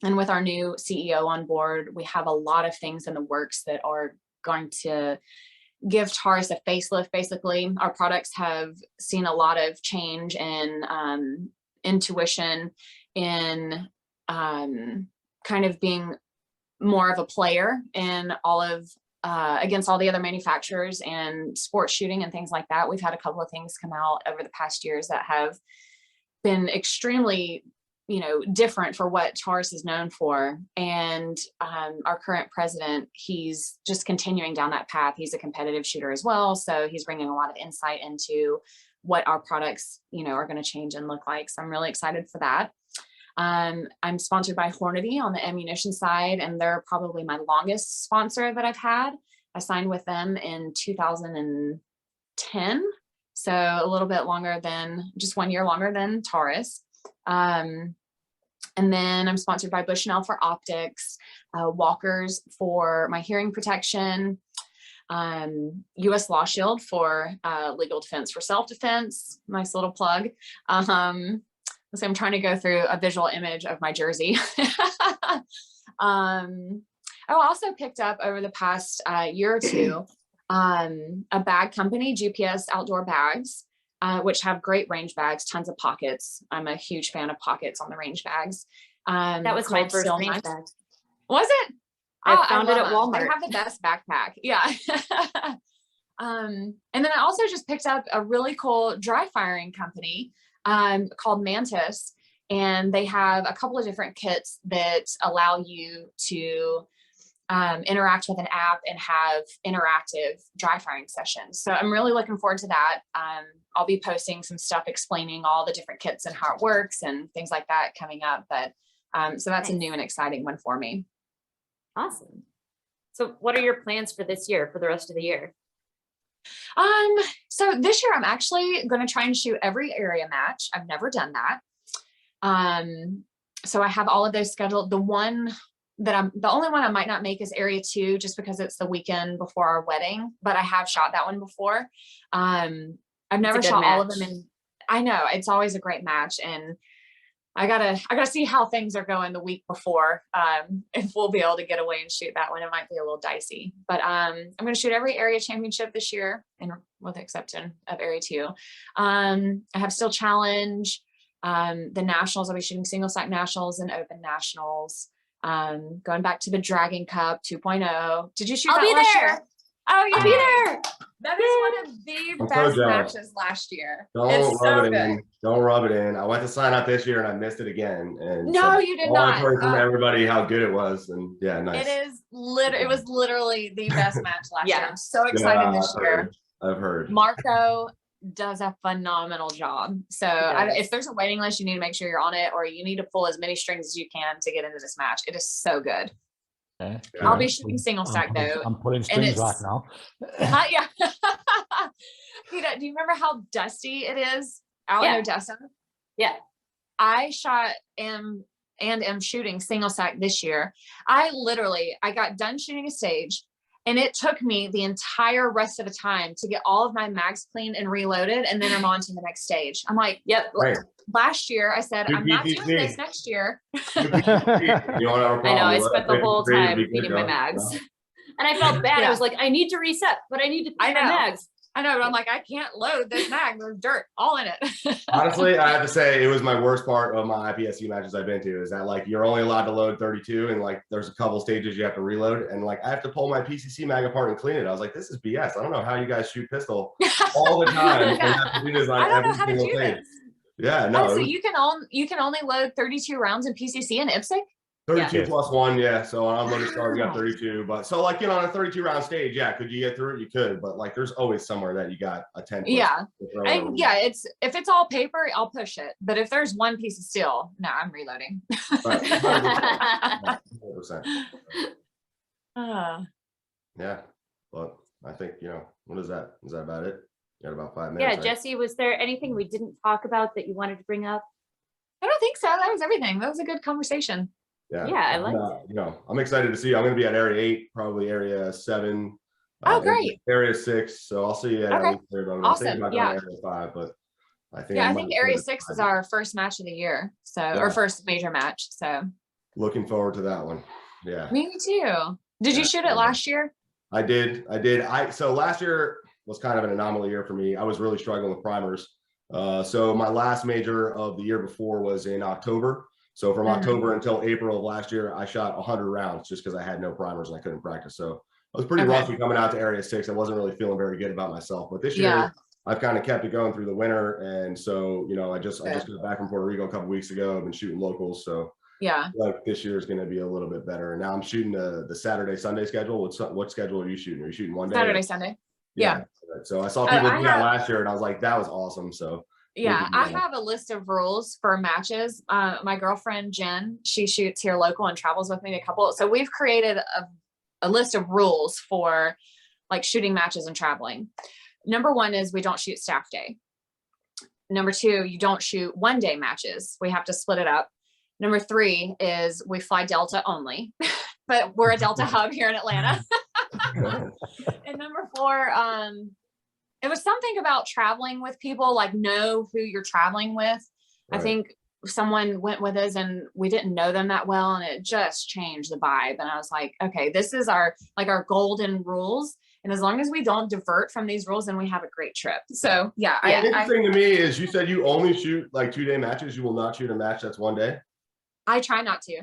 S2: And with our new CEO on board, we have a lot of things in the works that are going to give Taurus a facelift. Basically, our products have seen a lot of change in intuition, in kind of being more of a player in all of against all the other manufacturers and sports shooting and things like that. We've had a couple of things come out over the past years that have been extremely different for what Taurus is known for. And our current president, he's just continuing down that path. He's a competitive shooter as well. So he's bringing a lot of insight into what our products, are going to change and look like. So I'm really excited for that. I'm sponsored by Hornady on the ammunition side, and they're probably my longest sponsor that I've had. I signed with them in 2010. So a little bit longer than, just 1 year longer than Taurus. And then I'm sponsored by Bushnell for optics, Walkers for my hearing protection, US Law Shield for legal defense for self-defense. Nice little plug. So I'm trying to go through a visual image of my jersey. I also picked up over the past year or two a bag company, GPS Outdoor Bags, which have great range bags, tons of pockets. I'm a huge fan of pockets on the range bags.
S1: That was my first range
S2: Nice.
S1: bag.
S2: Was it?
S1: I found it at
S2: them.
S1: Walmart.
S2: They have the best backpack. Yeah. And then I also just picked up a really cool dry firing company called Mantis. And they have a couple of different kits that allow you to interact with an app and have interactive dry firing sessions. So I'm really looking forward to that. I'll be posting some stuff explaining all the different kits and how it works and things like that coming up. But so that's a new and exciting one for me.
S1: Awesome. So what are your plans for this year, for the rest of the year?
S2: So this year I'm actually going to try and shoot every area match. I've never done that. So I have all of those scheduled. The only one I might not make is area 2, just because it's the weekend before our wedding, but I have shot that one before. I've never shot all of them, and I know it's always a great match, and I gotta see how things are going the week before. If we'll be able to get away and shoot that one. It might be a little dicey, but I'm going to shoot every area championship this year, and with the exception of area 2. I have Steel Challenge, the nationals. I'll be shooting single stack nationals and open nationals. Going back to the Dragon Cup 2.0. Did you shoot that last year? Oh yeah,
S1: I'll be there.
S2: That is one of the best matches last year.
S5: Don't rub it in. I went to sign up this year and I missed it again. And
S2: no, you did not.
S5: I've heard from everybody how good it was, and yeah, nice.
S2: It was literally the best match last year. I'm so excited this year.
S5: I've heard.
S2: Marco does a phenomenal job. So if there's a waiting list, you need to make sure you're on it, or you need to pull as many strings as you can to get into this match. It is so good.
S3: Okay.
S2: I'll be shooting single stack though.
S3: I'm pulling strings right now.
S2: Yeah. Do you remember how dusty it is out in Odessa?
S1: Yeah.
S2: I shot and am shooting single stack this year. I got done shooting a stage, and it took me the entire rest of the time to get all of my mags cleaned and reloaded, and then I'm on to the next stage. I'm like,
S1: yep.
S5: Right.
S2: Last year I said, I'm not doing this next year.
S1: I know, I spent the whole time beating my mags. And I felt bad. I was like, I need to reset, but I need to beat my mags.
S2: I know, but I'm like, I can't load this mag. There's dirt all in it.
S5: Honestly, I have to say it was my worst part of my IPSC matches I've been to is that like you're only allowed to load 32 and like there's a couple stages you have to reload and like I have to pull my PCC mag apart and clean it. I was like, this is BS. I don't know how you guys shoot pistol all the time and have to do this on
S2: I don't know
S5: every
S2: how to
S5: single
S2: do
S5: stage.
S2: this.
S5: Yeah, no.
S2: Oh, so you can only load 32 rounds in PCC and IPSC?
S5: 32
S3: Yeah.
S5: plus 1, yeah. So on unloaded start, we got
S2: Wow.
S5: 32. But so like, you know, on a 32 round stage, yeah, could you get through it? You could, but like there's always somewhere that you got a 10.
S2: Yeah. And yeah, it's if it's all paper, I'll push it. But if there's one piece of steel, no, I'm reloading.
S5: Right. 100%. Yeah. But I think, you know, what is that? Is that about it? You got about 5 minutes.
S1: Yeah,
S5: right?
S1: Jessie, was there anything we didn't talk about that you wanted to bring up?
S2: I don't think so. That was everything. That was a good conversation.
S5: Yeah.
S1: Yeah, I liked
S5: You know, I'm excited to see you. I'm going to be at area 8, probably area 7.
S2: Oh, great.
S5: Area 6. So I'll see you at
S2: Okay.
S5: least there, but I'm
S2: Awesome.
S5: thinking about
S2: Yeah.
S5: going to area 5, but I think
S2: Yeah, I
S5: might
S2: think
S5: go
S2: Area
S5: to
S2: 6 is
S5: 5.
S2: our first match of the year. So,
S5: Yeah.
S2: or first major match. So,
S5: Looking forward to that one. Yeah.
S2: me too. Did you
S5: Yeah.
S2: shoot it last year?
S5: I did. So last year was kind of an anomaly year for me. I was really struggling with primers. So my last major of the year before was in October. So from October until April of last year, I shot 100 rounds just because I had no primers and I couldn't practice. So I was pretty
S2: Okay.
S5: rusty coming out to area 6. I wasn't really feeling very good about myself. But this year,
S2: Yeah.
S5: I've kind of kept it going through the winter. And so, you know, I just got back from Puerto Rico a couple weeks ago. I've been shooting locals. So
S2: Yeah.
S5: like this year is going to be a little bit better. And now I'm shooting the Saturday, Sunday schedule. What schedule are you shooting? Are you shooting one day?
S2: Saturday, Sunday. Yeah.
S5: So I saw
S2: Oh,
S5: people
S2: I
S5: do that
S2: have-
S5: last year and I was like, that was awesome. So
S2: Yeah,
S5: Maybe,
S2: I have a list of rules for matches. My girlfriend Jen, she shoots here local and travels with me a couple. So we've created a list of rules for like shooting matches and traveling. Number 1 is we don't shoot staff day. Number 2, you don't shoot one-day matches. We have to split it up. Number 3 is we fly Delta only, but we're a Delta hub here in Atlanta. And number 4, it was something about traveling with people, like know who you're traveling with.
S5: Right.
S2: I think someone went with us and we didn't know them that well and it just changed the vibe. And I was like, okay, this is our golden rules. And as long as we don't divert from these rules, then we have a great trip. So yeah.
S5: What's interesting to me is you said you only shoot like 2-day matches. You will not shoot a match that's one day.
S2: I try not to.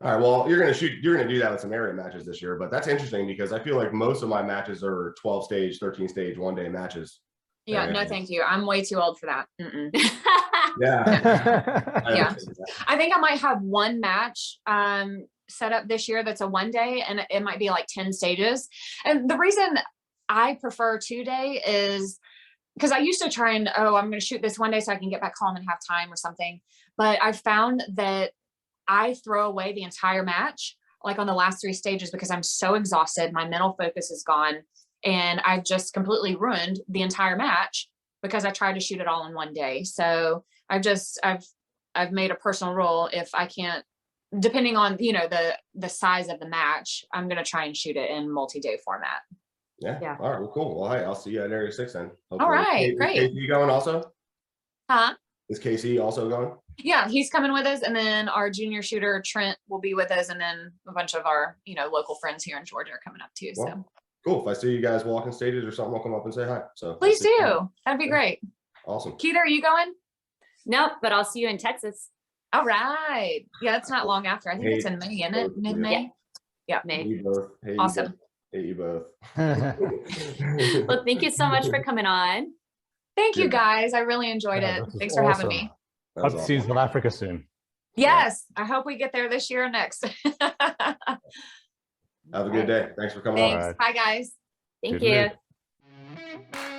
S5: All right. Well, you're going to do that with some area matches this year, but that's interesting because I feel like most of my matches are 12 stage, 13 stage, 1-day matches.
S2: Yeah, no,
S5: And-
S2: thank you. I'm way too old for that. Mm-mm.
S5: Yeah. I
S2: Yeah.
S5: understand that.
S2: I think I might have one match set up this year that's a 1-day and it might be like 10 stages. And the reason I prefer 2-day is because I used to try and, I'm going to shoot this 1-day so I can get back home and have time or something. But I found that I throw away the entire match, like on the last 3 stages, because I'm so exhausted. My mental focus is gone. And I've just completely ruined the entire match because I tried to shoot it all in 1 day. So I've made a personal rule. If I can't, depending on, the size of the match, I'm going to try and shoot it in multi-day format.
S5: Yeah. All right. Well, cool. Well, hey, I'll see you at area 6 then.
S2: All right,
S5: Is
S2: great.
S5: Casey going also?
S2: Huh?
S5: Is Casey also going?
S2: Yeah, he's coming with us. And then our junior shooter, Trent, will be with us. And then a bunch of our, local friends here in Georgia are coming up too. So
S5: Well, cool. If I see you guys walking stages or something, I'll come up and say hi. So
S2: please do. That'd be great.
S5: Awesome.
S2: Keita, are you going?
S1: Nope, but I'll see you in Texas.
S2: All right. Yeah, it's not long after. I think it's in May, isn't it? Mid-May? Yeah.
S1: May.
S5: You both. Hey,
S2: Awesome.
S5: You both.
S1: Well, thank you so much for coming on.
S2: Thank you
S5: Yeah.
S2: guys. I really enjoyed
S3: Yeah,
S2: it.
S3: this is
S2: Thanks for having
S3: awesome.
S2: me.
S5: That
S3: Hope
S5: was
S3: to see you in
S5: awesome.
S3: South Africa soon.
S2: Yes. I hope we get there this year or next.
S5: Have a good day. Thanks for coming on.
S2: Thanks.
S3: Alright.
S2: Bye guys.
S1: Thank
S3: Good
S1: you.
S3: news.